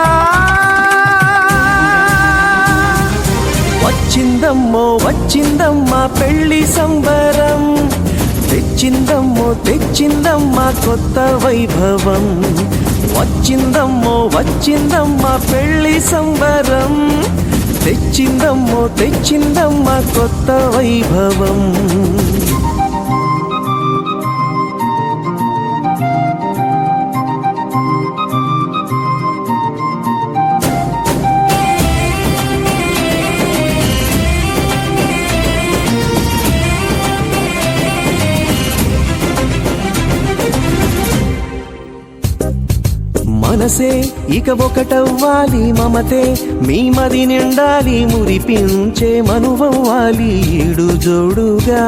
వచ్చిందమ్మో వచ్చిందమ్మా పెళ్లి సంబరం, తెచ్చిందమ్మో తెచ్చిందమ్మా కొత్త వైభవం. వచ్చిందమ్మో వచ్చిందమ్మా పెళ్లి సంబరం, తెచ్చిందమ్మో తెచ్చిందమ్మా కొత్త వైభవం. మనసే ఇక ఒకటవ్వాలి, మమతే మీ మది నిండాలి, మురిపించే మనువవ్వాలి, ఈడు జోడుగా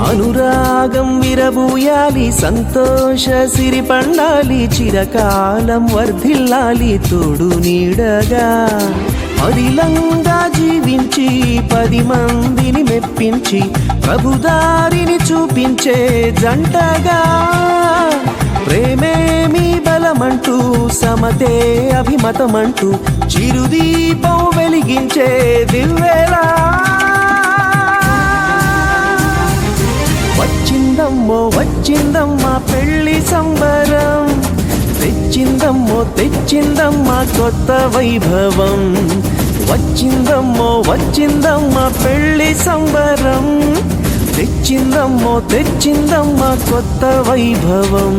అనురాగం విరబూయాలి, సంతోష సిరి పండాలి, చిరకాలం వర్ధిల్లాలి, తోడు నీడగా. అదిలంగా జీవించి 10 మందిని మెప్పించి ప్రభుదారిని చూపించే జంటగా, ప్రేమే మీ బలమంటూ సమతే అభిమతమంటూ చిరుదీపం వెలిగించే దివ్వెలా. వచ్చిందమ్మో వచ్చిందమ్మా పెళ్లి సంబరం, తెచ్చిందమ్మో తెచ్చిందమ్మా కొత్త వైభవం. వచ్చిందమ్మో వచ్చిందమ్మా పెళ్లి సంబరం, తెచ్చిందమ్మో తెచ్చిందమ్మా కొత్త వైభవం.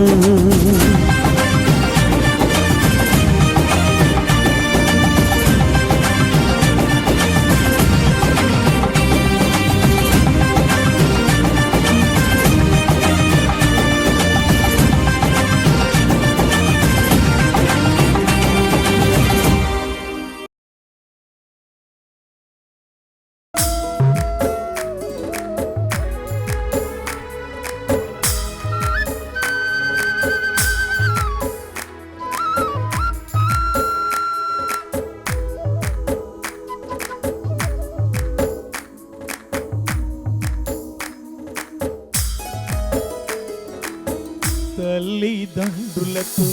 తల్లిదండ్రులతో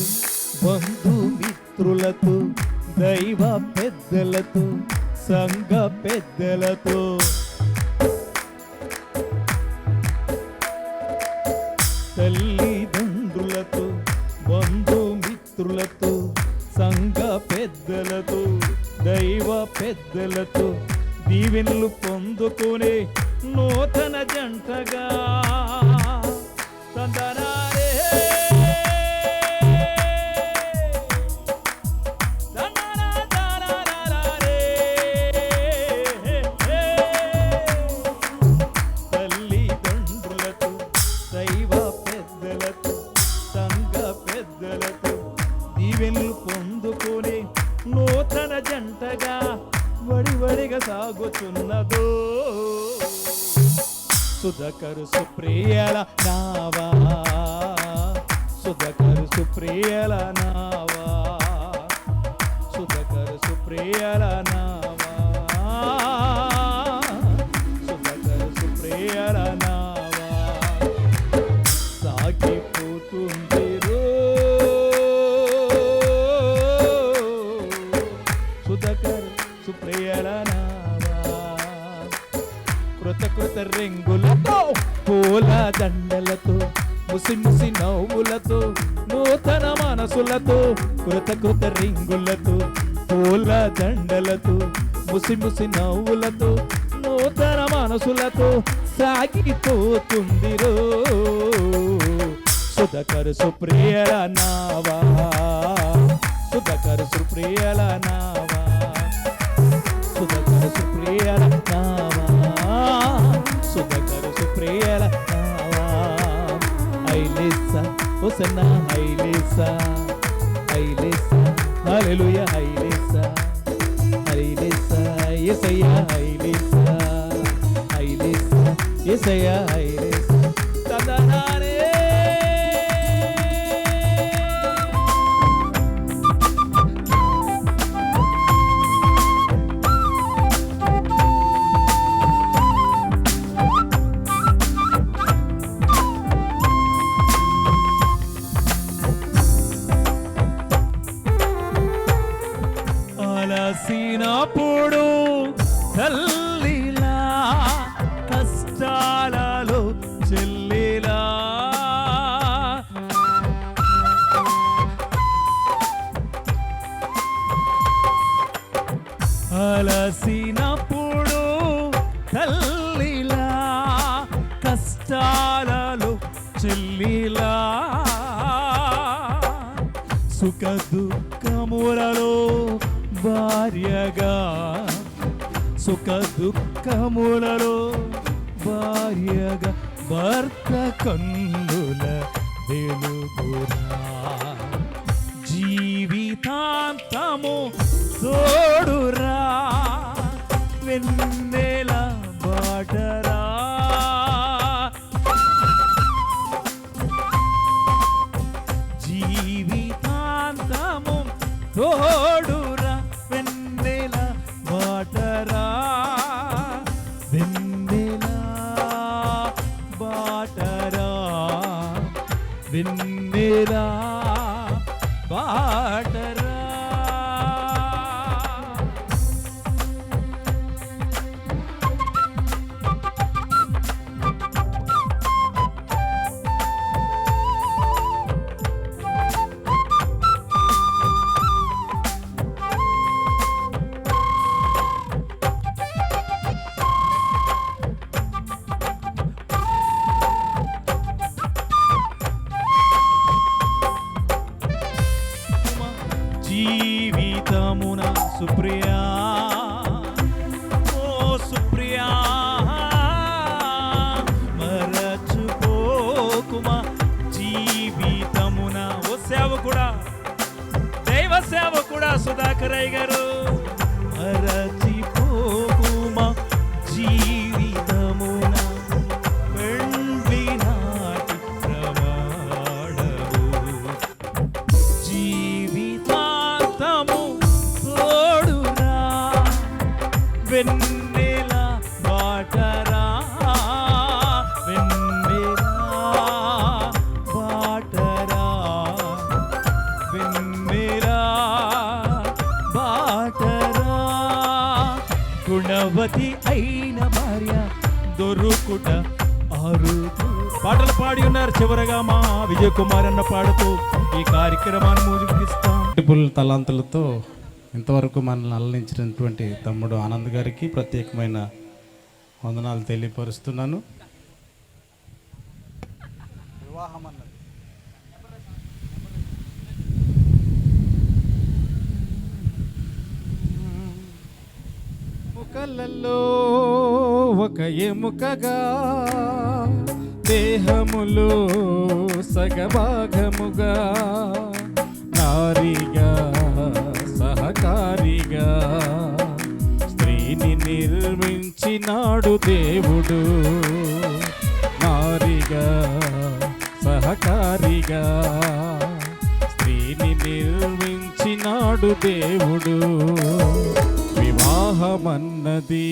బంధుమిత్రులతో దైవ పెద్దలతో సంఘ పెద్దలతో తల్లిదండ్రులతో బంధుమిత్రులతో సంఘ పెద్దలతో దైవ పెద్దలతో దీవెనలు పొందుకునే నూతన జంటగా తందనారే తల్లిదండ్రులతో దైవ పెద్దలతో సంఘ పెద్దలతో దీవెనలు పొందుకునే నూతన జంటగా వడివడిగా సాగుతున్నదో సుధాకర్ సుప్రియల నావా, సుధాకర్ సుప్రియల నావా, సుధాకర్ సుప్రియల నావా, సుధాకర్ సుప్రియల నావా. సాగిపోతుంది సుధాకర్ సుప్రియల నావా. కృత కృత రింగులతో పూల దండలతో ముసి ముసి నవ్వులతో నూతన మనసులతో కృత కృత రింగులతో పూల దండలతో ముసి ముసి నవ్వులతో నూతన మనసులతో సాగిపోతుందిరో సుధకర్ సుప్రియల నావా సుధకర్ సుప్రియల నావా సుధకర్ సుప్రియల నావా సుధకర్ సుప్రియల నావా ఐలేసా హోసన్నా ఐలేసా ఐలేసా హల్లెలూయా ఐలేసా ఐలేసా యేసయ్యా ఐలేసా ఐలేసా యేసయ్యా ఐలేసా తందనారే అలసినప్పుడు తల్లిలా కష్టాలలో చెల్లిలా అలసినప్పుడు తల్లిలా కష్టాలలో చెల్లిలా సుఖ దుఃఖములలో భార్యగా సుఖ దుఃఖములలో భార్యగా భర్త కన్నుల వెలుగురా జీవితాంతము తోడురా వెన్నెల బాటరా జీవితాంతము తోడురా వెన్నెల బాటరా వెన్నెల బాటరా వెన్నెల బాటరా జీవితమున సుప్రియా ఓ సుప్రియా మరచుపోకుమా జీవితమున ఓ సేవకుడా దైవ సేవకుడా సుధాకరయ్య గారు మరచిపోకుమా జీవితమున పెండ్లి నాటి ప్రమాణము జీవితాంతము తోడురా వెన్నెల బాటరా వెన్నెల బాటరా వెన్నెల బాటరా గుణవతి అయిన భార్య దొరుకుట అరుదు పాటలు పాడి ఉన్నారు చివరగా మా విజయ్ కుమార్ అన్న పాడుతూ ఈ కార్యక్రమాన్ని ముగిస్తాం. మల్టిపుల్ తలాంతులతో ఇంతవరకు మనల్ని అలరించినటువంటి తమ్ముడు ఆనంద్ గారికి ప్రత్యేకమైన వందనాలు తెలియపరుస్తున్నాను. ముఖలలో ఒక ఎముకగా దేహములో సగభాగముగా నారిగా సహకారిగా స్త్రీని నిర్మించినాడు దేవుడు. నారిగా సహకారిగా స్త్రీని నిర్మించినాడు దేవుడు. వివాహమన్నది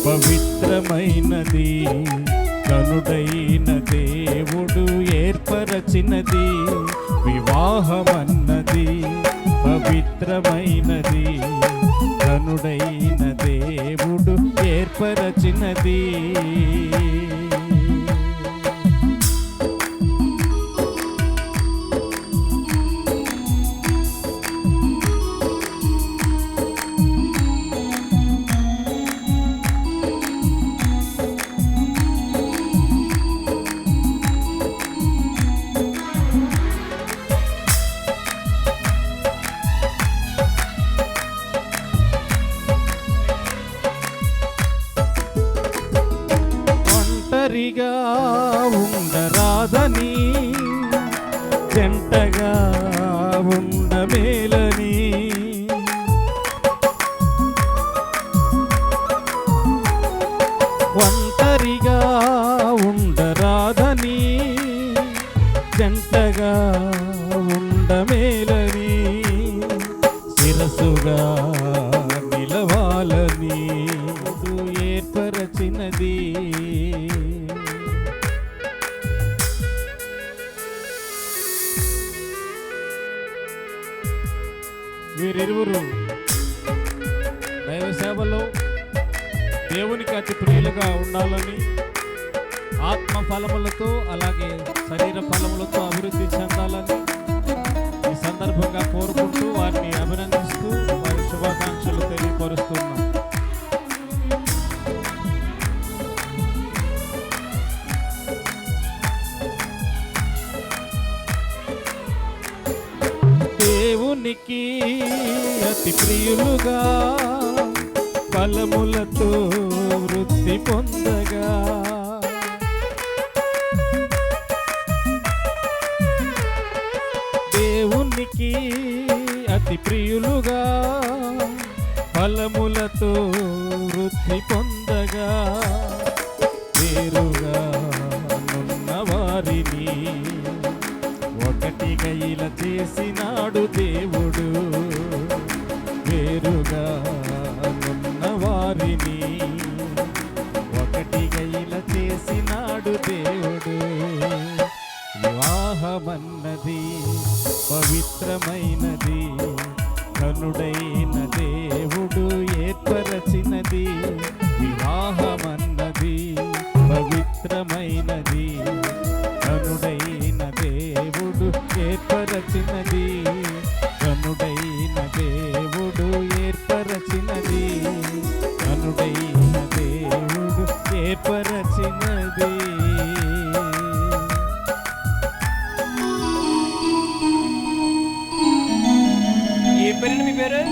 పవిత్రమైనది, కనుడైన దేవుడు ఏర్పరచినది. వివాహమన్నది పవిత్రమైనది, కనుడైన దేవుడు ఏర్పరచినది. నిలవాలని ఏర్పరచినది. వీరిరువురు దైవ సేవలో దేవునికి అతి ప్రియులుగా ఉండాలని, ఆత్మ ఫలములతో అలాగే శరీర ఫలములతో అభివృద్ధి చెందాలని ఈ సందర్భంగా కోరుకుంటూ వారిని అభినందిస్తూ వారి శుభాకాంక్షలు తెలియపరుస్తున్నాం. దేవునికి అతి ప్రియులుగా ఫలములతో వృద్ధి పొందగా, దేవునికి అతి ప్రియులుగా ఫలములతో వృద్ధి పొందగా, వేరుగా నున్న వారిని ఒకటిగా ఇలా చేసినాడు దేవుడు. వేరుగా నున్న వారిని ఒకటిగా ఇలా చేసినాడు దేవుడు. వివాహమన్నది పవిత్రమైనది, కనుడైన దేవుడు ఏర్పరచినది. వివాహమన్నది పవిత్రమైనది, కనుడైన దేవుడు ఏర్పరచినది. కనుడైన దేవుడు ఏర్పరచినది. కనుడైన దేవుడు ఏర్పరచినది. ఏ పేరండి మీ పేరు?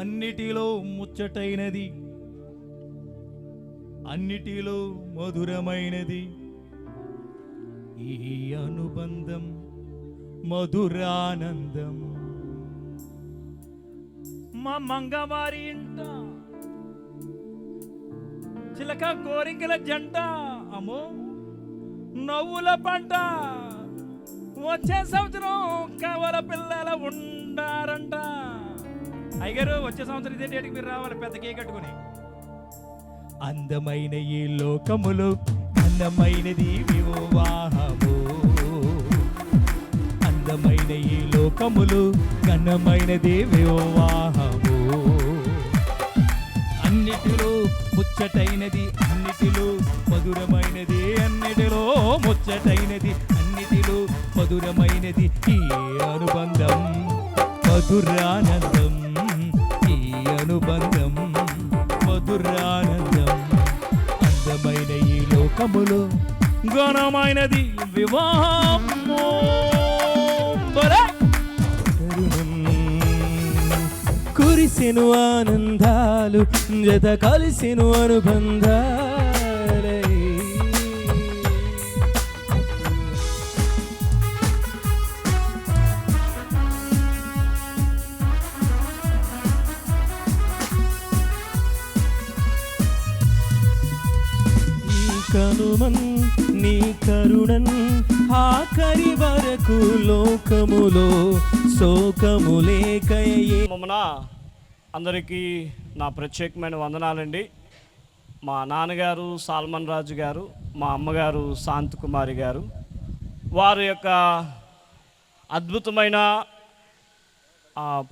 అన్నిటిలో ముచ్చటైనది, అన్నిటిలో మధురమైనది ఈ అనుబంధం, మధురానందం. మా మంగవారి ఇంట చిలక కోరింకల జంట, అమ్మో నవ్వుల పంట. వచ్చే సంవత్సరం కవల పిల్లల ఉండారంట. అయ్యగారు వచ్చే సంవత్సరం ఇదే డేట్కి మీరు రావాలి పెద్ద కేక్ కట్టుకుని. అందమైన ఈ లోకములో అందమైనది వివాహము. అందమైన ఈ లోకములు ఘనమైనది వివాహము. అన్నిటిలో ముచ్చటైనది, అన్నిటిలో మధురమైనది. అన్నిటిలో ముచ్చటైనది, అన్నిటిలో మధురమైనది ఈ అనుబంధం, మధురానందం. ఈ అనుబంధం మధురానందం. అందమైన ఈ లోకములో ఘనమైనది వివాహము. కురిసెను ఆనందాలు, జత కలిసెను అనుబంధాలై. కనుమన్ నీ కరుణన్ ఆఖరి వరకు లోకములో శోకములేకయే. అందరికీ నా ప్రత్యేకమైన వందనాలండి. మా నాన్నగారు సాల్మన్ రాజు గారు, మా అమ్మగారు శాంతకుమారి గారు, వారి యొక్క అద్భుతమైన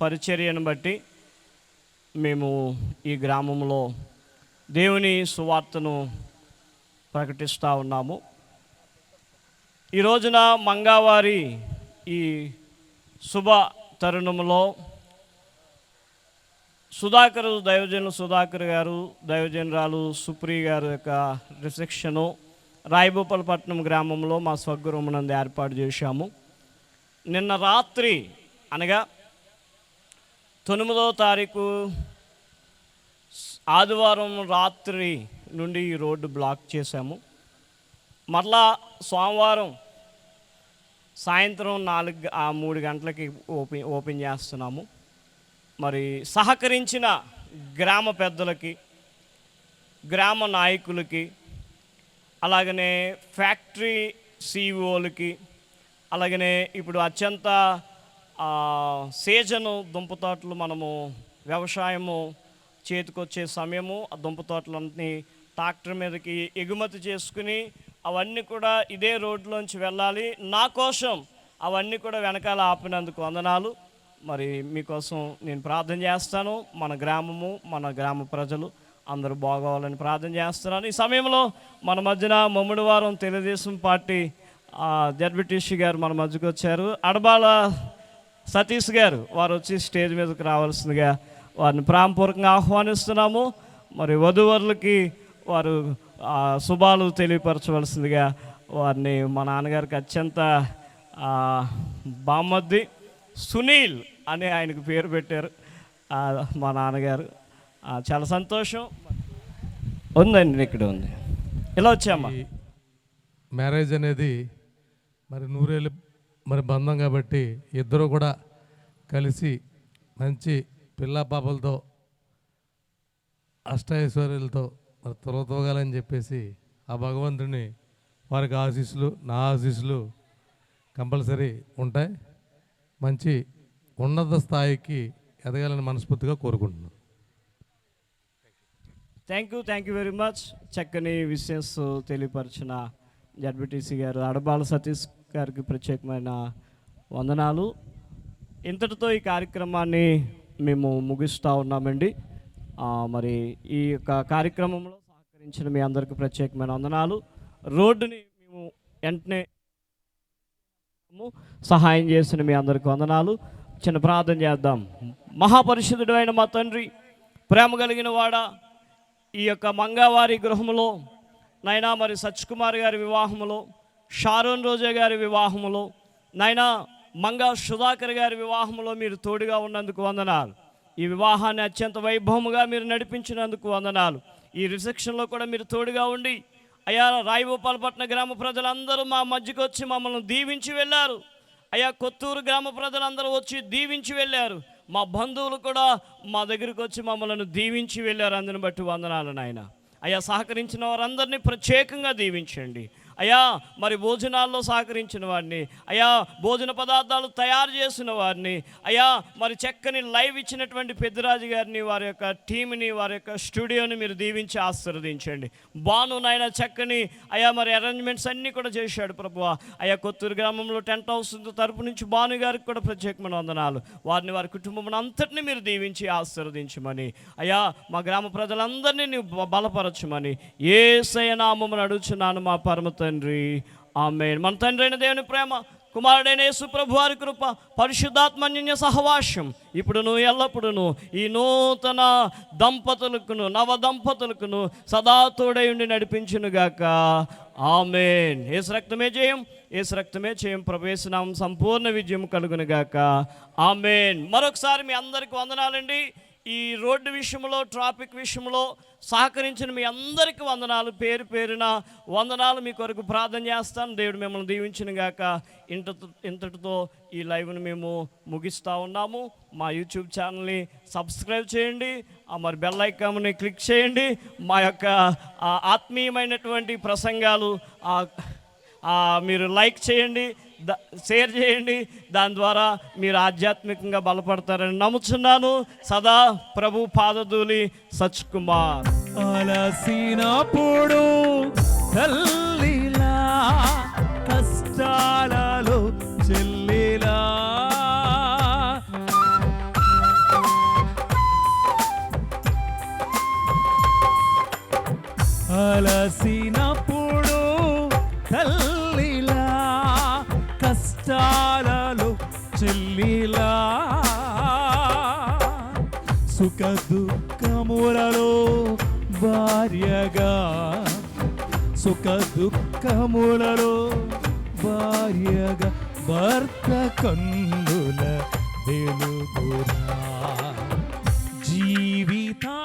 పరిచర్యను బట్టి మేము ఈ గ్రామంలో దేవుని సువార్తను ప్రకటిస్తూ ఉన్నాము. ఈ రోజున మంగావారి ఈ శుభ తరుణంలో దైవజనులు సుధాకర్ గారు, దైవజనురాలు సుప్రియ గారు యొక్క రిసెప్షను రాయభూపాలపట్నం గ్రామంలో మా స్వగృహమునందు ఏర్పాటు చేశాము. నిన్న రాత్రి అనగా 9వ తారీఖు ఆదివారం రాత్రి నుండి ఈ రోడ్డు బ్లాక్ చేశాము. మరలా సోమవారం సాయంత్రం 3 గంటలకి ఓపెన్ చేస్తున్నాము. మరి సహకరించిన గ్రామ పెద్దలకి, గ్రామ నాయకులకి, అలాగనే ఫ్యాక్టరీ సిఇఓలకి, అలాగనే ఇప్పుడు అత్యంత సీజను దుంప తోటలు మనము వ్యవసాయము చేతికొచ్చే సమయము, ఆ దుంప తోటలన్నీ ట్రాక్టర్ మీదకి ఎగుమతి చేసుకుని అవన్నీ కూడా ఇదే రోడ్లోంచి వెళ్ళాలి. నా కోసం అవన్నీ కూడా వెనకాల ఆపినందుకు వందనాలు. మరి మీకోసం నేను ప్రార్థన చేస్తాను. మన గ్రామము, మన గ్రామ ప్రజలు అందరూ బాగోవాలని ప్రార్థన చేస్తున్నాను. ఈ సమయంలో మన మధ్యన ముమ్మడివారం తెలుగుదేశం పార్టీ జడ్బిటిసి గారు మన మధ్యకు వచ్చారు. అడబాల సతీష్ గారు వారు వచ్చి స్టేజ్ మీదకి రావాల్సిందిగా వారిని ప్రేమపూర్వకంగా ఆహ్వానిస్తున్నాము. మరి వధూవరులకి వారు శుభాలు తెలియపరచవలసిందిగా వారిని మా నాన్నగారికి అత్యంత బామ్మద్ది సునీల్ అని ఆయనకు పేరు పెట్టారు మా నాన్నగారు. చాలా సంతోషం ఉందండి. ఇక్కడ ఉంది, ఇలా వచ్చామ్మా. మ్యారేజ్ అనేది మరి నూరేళ్ళు మరి బంధం కాబట్టి ఇద్దరు కూడా కలిసి మంచి పిల్ల పాపలతో అష్టైశ్వర్యాలతో మరి తొలతోగాలని చెప్పేసి ఆ భగవంతుని వారికి ఆశీస్సులు, నా ఆశీస్సులు కంపల్సరీ ఉంటాయి. మంచి ఉన్నత స్థాయికి ఎదగాలని మనస్ఫూర్తిగా కోరుకుంటున్నాను. Thank you very much. చక్కని విషయస్ తెలియపరిచిన జడ్బిటిసి గారు అడబాల సతీష్ గారికి ప్రత్యేకమైన వందనాలు. ఇంతటితో ఈ కార్యక్రమాన్ని మేము ముగిస్తూ ఉన్నామండి. మరి ఈ యొక్క కార్యక్రమంలో సహకరించిన మీ అందరికీ ప్రత్యేకమైన వందనాలు. రోడ్డుని మేము వెంటనే సహాయం చేసిన మీ అందరికీ వందనాలు. చిన్న ప్రార్థన చేద్దాం. మహాపరిశుద్ధుడు అయిన మా తండ్రి, ప్రేమ కలిగిన వాడ, ఈ యొక్క మంగావారి గృహములో నైనా మరి సత్యకుమార్ గారి వివాహములో, షారోన్ రోజా గారి వివాహములో, నైనా మంగా సుధాకర్ గారి వివాహంలో మీరు తోడుగా ఉన్నందుకు వందనాలు. ఈ వివాహాన్ని అత్యంత వైభవముగా మీరు నడిపించినందుకు వందనాలు. ఈ రిసెప్షన్లో కూడా మీరు తోడుగా ఉండి అయ్యా రాయభూపాలపట్నం గ్రామ ప్రజలందరూ మా మధ్యకు వచ్చి మమ్మల్ని దీవించి వెళ్ళారు. అయ్యా కొత్తూరు గ్రామ ప్రజలందరూ వచ్చి దీవించి వెళ్ళారు. మా బంధువులు కూడా మా దగ్గరికి వచ్చి మమ్మల్ని దీవించి వెళ్ళారు. అందుని బట్టి వందనాలు నాయన. అయ్యా సహకరించిన వారందరినీ ప్రత్యేకంగా దీవించండి. అయ్యా మరి భోజనాల్లో సహకరించిన వారిని, అయ్యా భోజన పదార్థాలు తయారు చేసిన వారిని, అయ్యా మరి చక్కని లైవ్ ఇచ్చినటువంటి పెద్దరాజు గారిని, వారి యొక్క టీంని, వారి యొక్క స్టూడియోని మీరు దీవించి ఆశీర్వదించండి. బాను నాయన చక్కని అయ్యా మరి అరేంజ్మెంట్స్ అన్నీ కూడా చేశాడు ప్రభువా. అయ్యా కొత్తూరు గ్రామంలో టెంట్ హౌస్ తరపు నుంచి బాను గారికి కూడా ప్రత్యేకమైన వందనాలు. వారిని వారి కుటుంబం అంతటిని మీరు దీవించి ఆశీర్వదించమని, అయ్యా మా గ్రామ ప్రజలందరినీ నువ్వు బలపరచమని యేసయ్య నామమున అడుగుచున్నాను మా పరమ తండ్రి, ఆమేన్. మన తండ్రి అయిన దేవుని ప్రేమ, కుమారుడైన యేసు ప్రభు వారి కృప, పరిశుద్ధాత్మన్య సహవాసం ఇప్పుడును ఎల్లప్పుడును ఈ నూతన దంపతులకును నవ దంపతులకును సదా తోడై ఉండి నడిపించునుగాక, ఆమేన్. యేసు రక్తమే జయం, యేసు రక్తమే జయం. ప్రభు యేసు నామం సంపూర్ణ విజయం కలుగునుగాక, ఆమేన్. మరొకసారి మీ అందరికీ వందనాలండి. ఈ రోడ్డు విషయంలో, ట్రాఫిక్ విషయంలో సహకరించిన మీ అందరికీ వందనాలు, పేరు పేరున వందనాలు. మీ కొరకు ప్రార్థన చేస్తాను. దేవుడు మిమ్మల్ని దీవించిన గాక. ఇంతటితో ఈ లైవ్ని మేము ముగిస్తూ ఉన్నాము. మా యూట్యూబ్ ఛానల్ని సబ్స్క్రైబ్ చేయండి, మరి బెల్ ఐకాన్ని క్లిక్ చేయండి. మా యొక్క ఆత్మీయమైనటువంటి ప్రసంగాలు మీరు లైక్ చేయండి, షేర్ చేయండి. దాని ద్వారా మీరు ఆధ్యాత్మికంగా బలపడతారని నమ్ముచున్నాను. సదా ప్రభు పాదధూళి సత్యకుమార్. అలసినప్పుడు తల్లిలా, కష్టాలలో చెల్లిలా, అలసినప్పుడు తల్లిలా, కష్టాలలో చెల్లిలా, సుఖ దుఃఖములలో భార్యగా, సుఖ దుఃఖములలో భార్యగా, భర్త కన్నుల వెలుగురా జీవితా.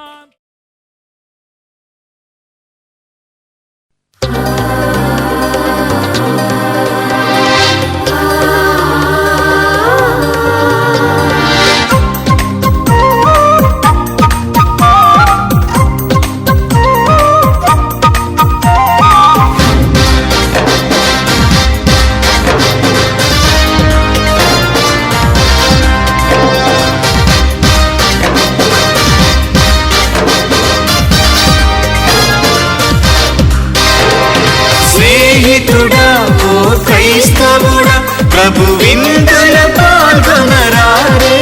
ప్రభు విందుల పాల్గొనరారే.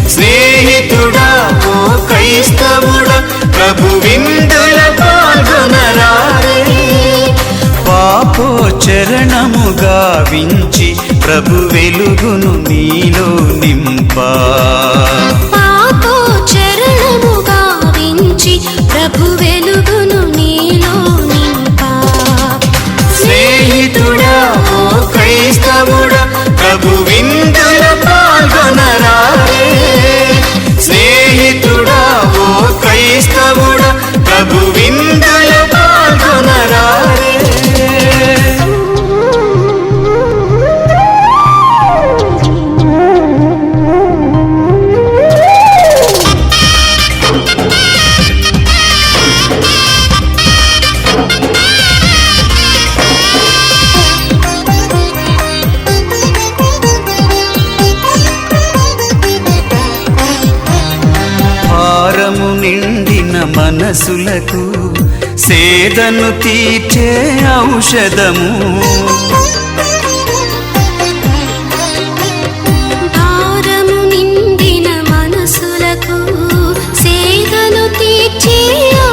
స్నేహితుడా ఓ క్రైస్తవుడా ప్రభు విందుల పాల్గొనరారే. పాపోచరణము గావించి ప్రభు వెలుగును నీలో నింపా. పాపోచరణము గావించి ప్రభు వెలుగును నీలో నింపా. స్నేహితుడా ఓ క్రైస్తవుడా ప్రభు విందుల పాల్గొనరారే. స్నేహితుడా ఓ క్రైస్తవుడా ప్రభు విందుల పాల్గొనరారే. భారము నిండిన మనసులకు సేదను తీర్చే ఔషధము. భారము నిండిన మనసులకు సేదను తీర్చే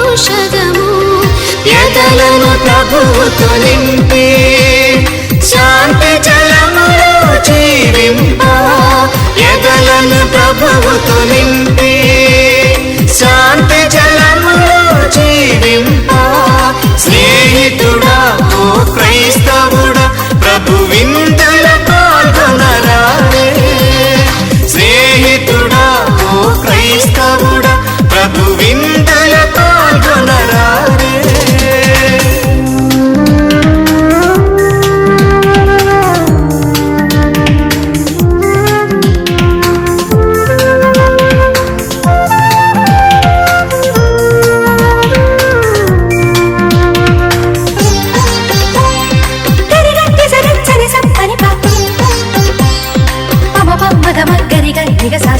ఔషధము. ఎదలను ప్రభువుతో నింపి శాంతి జలములో జీవింప. ఎదలను ప్రభువుతో నింపి శాంతి జలములో జీవింప. స్నేహితుడా ఓ క్రైస్తవుడా ప్రభు విందుల పాల్గొనరారే. స్నేహితుడా ఓ క్రైస్తవుడా ప్రభు విందుల పాల్గొనరారే.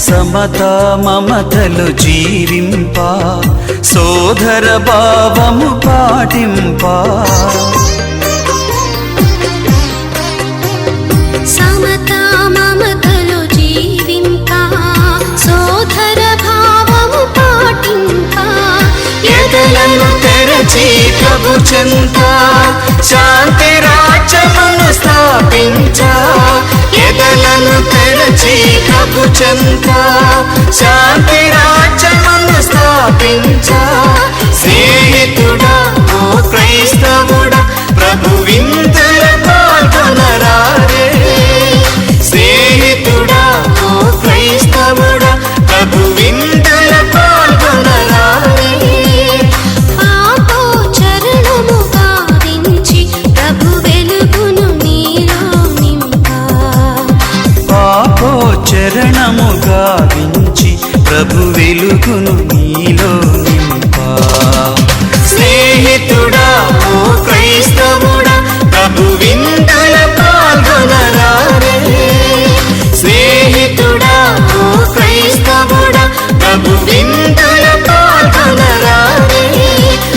సమత మమతలు జీవింప. సోదర భావము పాటింప. సమత మమతలు జీవింప. సోదర భావము పాటింప. ఎదలను తెరచి ప్రభు చెంత శాంతి రాజ్యమును స్థాపించ. ఎదలను తెరచి ప్రభు చెంత శాంతి రాజ్యమును స్థాపించ. స్నేహితుడా ఓ క్రైస్తవుడా ప్రభు విందుల పాల్గొనరారే. స్నేహితుడా ఓ క్రైస్తవుడా ప్రభు విందుల పాల్గొనరారే. పాపోచరణము గావించి ప్రభు వెలుగును నీలో నింపా. పాపోచరణము గావించి ప్రభు వెలుగును నీలో నింపా. స్నేహితుడా ఓ క్రైస్తవుడా ప్రభు విందుల పాల్గొనరారే. స్నేహితుడా ఓ క్రైస్తవుడా ప్రభు విందుల పాల్గొనరారే.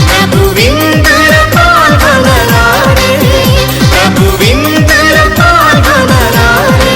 ప్రభు విందుల పాల్గొనరారే. ప్రభు విందుల పాల్గొనరారే.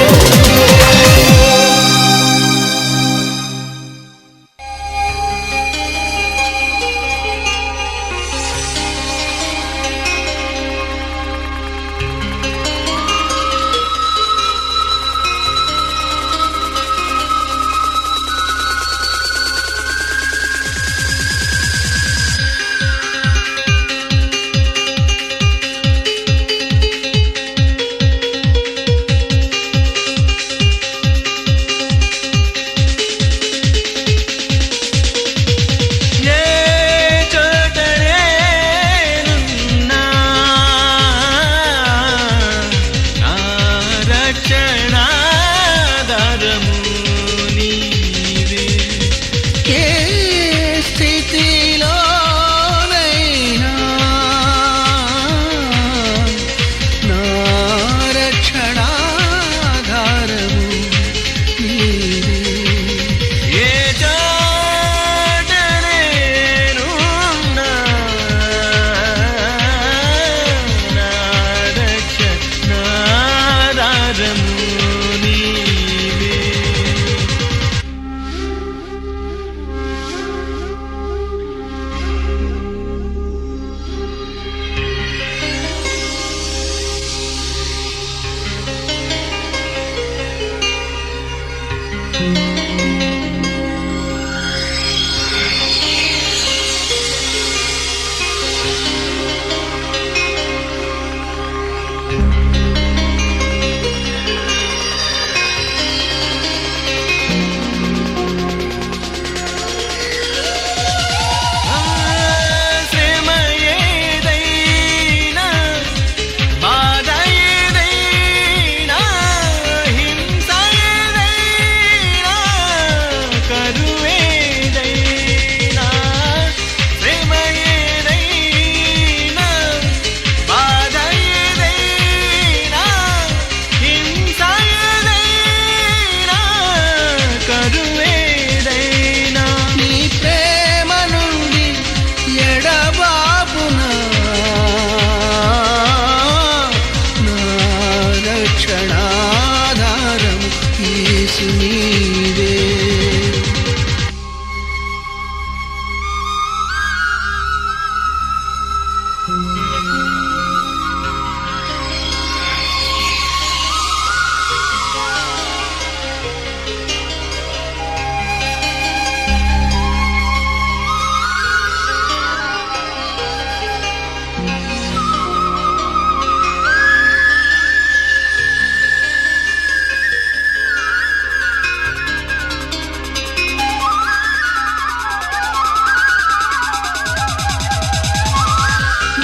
ఆధారము నీవే. శ్రమ ఏదైనా, బాధ ఏదైనా, హింస ఏదైనా, కరువేదైనా, శ్రమ ఏదైనా, బాధ ఏదైనా, హింస ఏదైనా, కరువేదైనా, నీ ప్రేమ నుండి ఎడబాపునా నా రక్షణాధారము యేసు నీవే.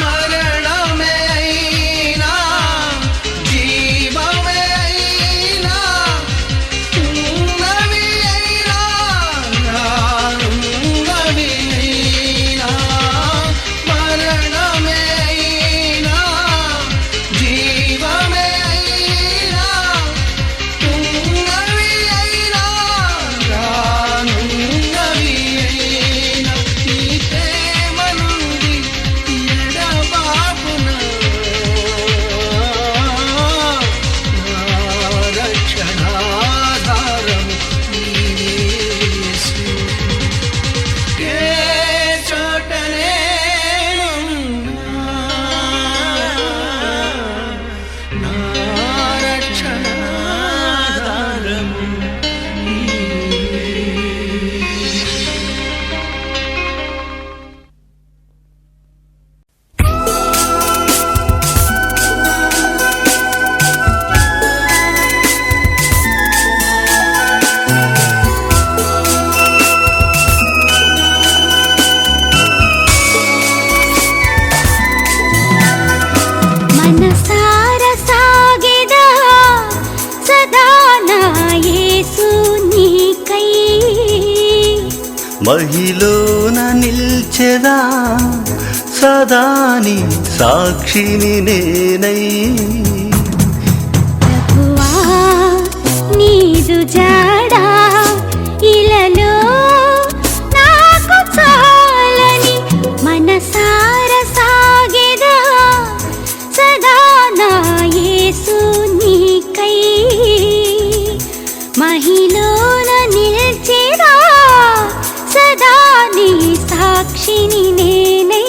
మరణమే అయినా, జీవమే అయినా, ఉన్నవి అయినా, రానున్నవి అయినా, మరణమే అయినా, జీవమే అయినా, ఉన్నవి అయినా, రానున్నవి అయినా, నీ ప్రేమ నుండి ఎడబాపునా నా రక్షణాధారము నీవే యేసు. ఏ చోట నేనున్నా నా రక్షణాధారము నీవే. మనసార సాగెదా సదా నా యేసు నీకై. మహిలోన నిల్చెదా సదాని సాక్షిని నేనై. ప్రభువా నీదు జాడా ఇలలో నాకు చాలని మనసార సాగెదా సదా నా యేసు నీకై. మహిలోన నిల్చెదా సదా నీ సాక్షిని నేనై.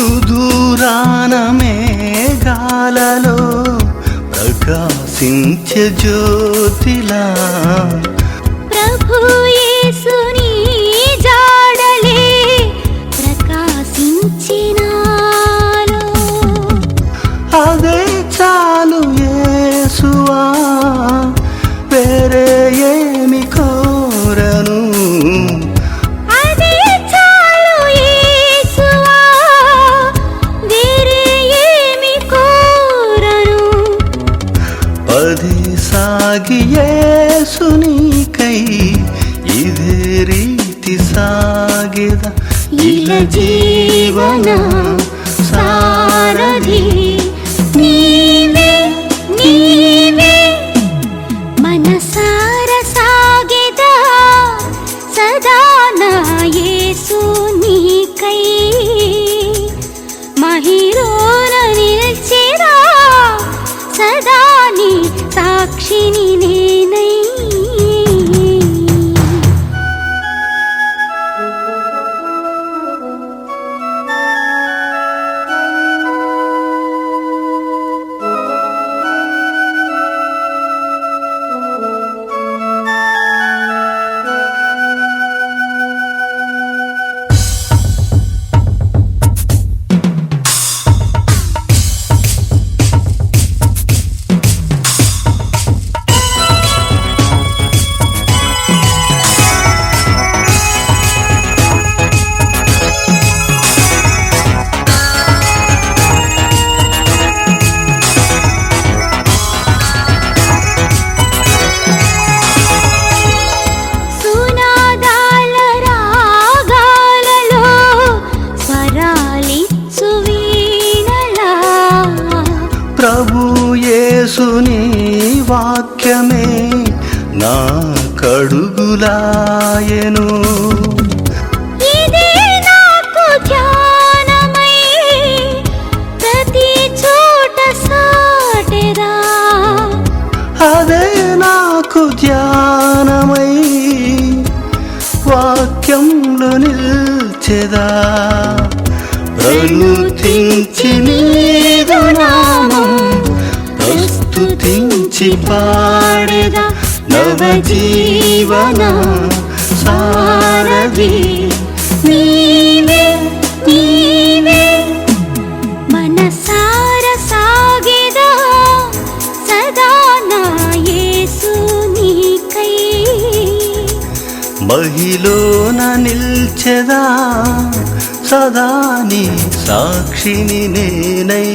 సుదూరాన మేఘాలలో ప్రకాశించే జ్యోతిలా ప్రభు యేసుని జాడలే ప్రకాశించినాలో. అదే చాలు యేసువా, వేరే ఏమి కోరను. అదే చాలు జీవన సారథి నీవే నీవే మనసార సాగెదా సదా నా యేసు నీకై మహిరోన నిలిచెదా సదా నీ సాక్షిని నేనై ప్రభు యేసుని వాక్యమే నా కడుగులాయెను ఇదే నాకు ధ్యానమై ప్రతి చోట సాటెదా అదే నాకు ధ్యానమై వాక్యంలో నిల్చెదా ప్రస్తుతించి నీదు నామం ప్రస్తుతించి పాడెదా నవజీవన సారథి నీవే నీవే మనసార సాగెదా సదా నా యేసు నీకై మహిలోన నిల్చెదా సదా నీ సాక్షిని నేనై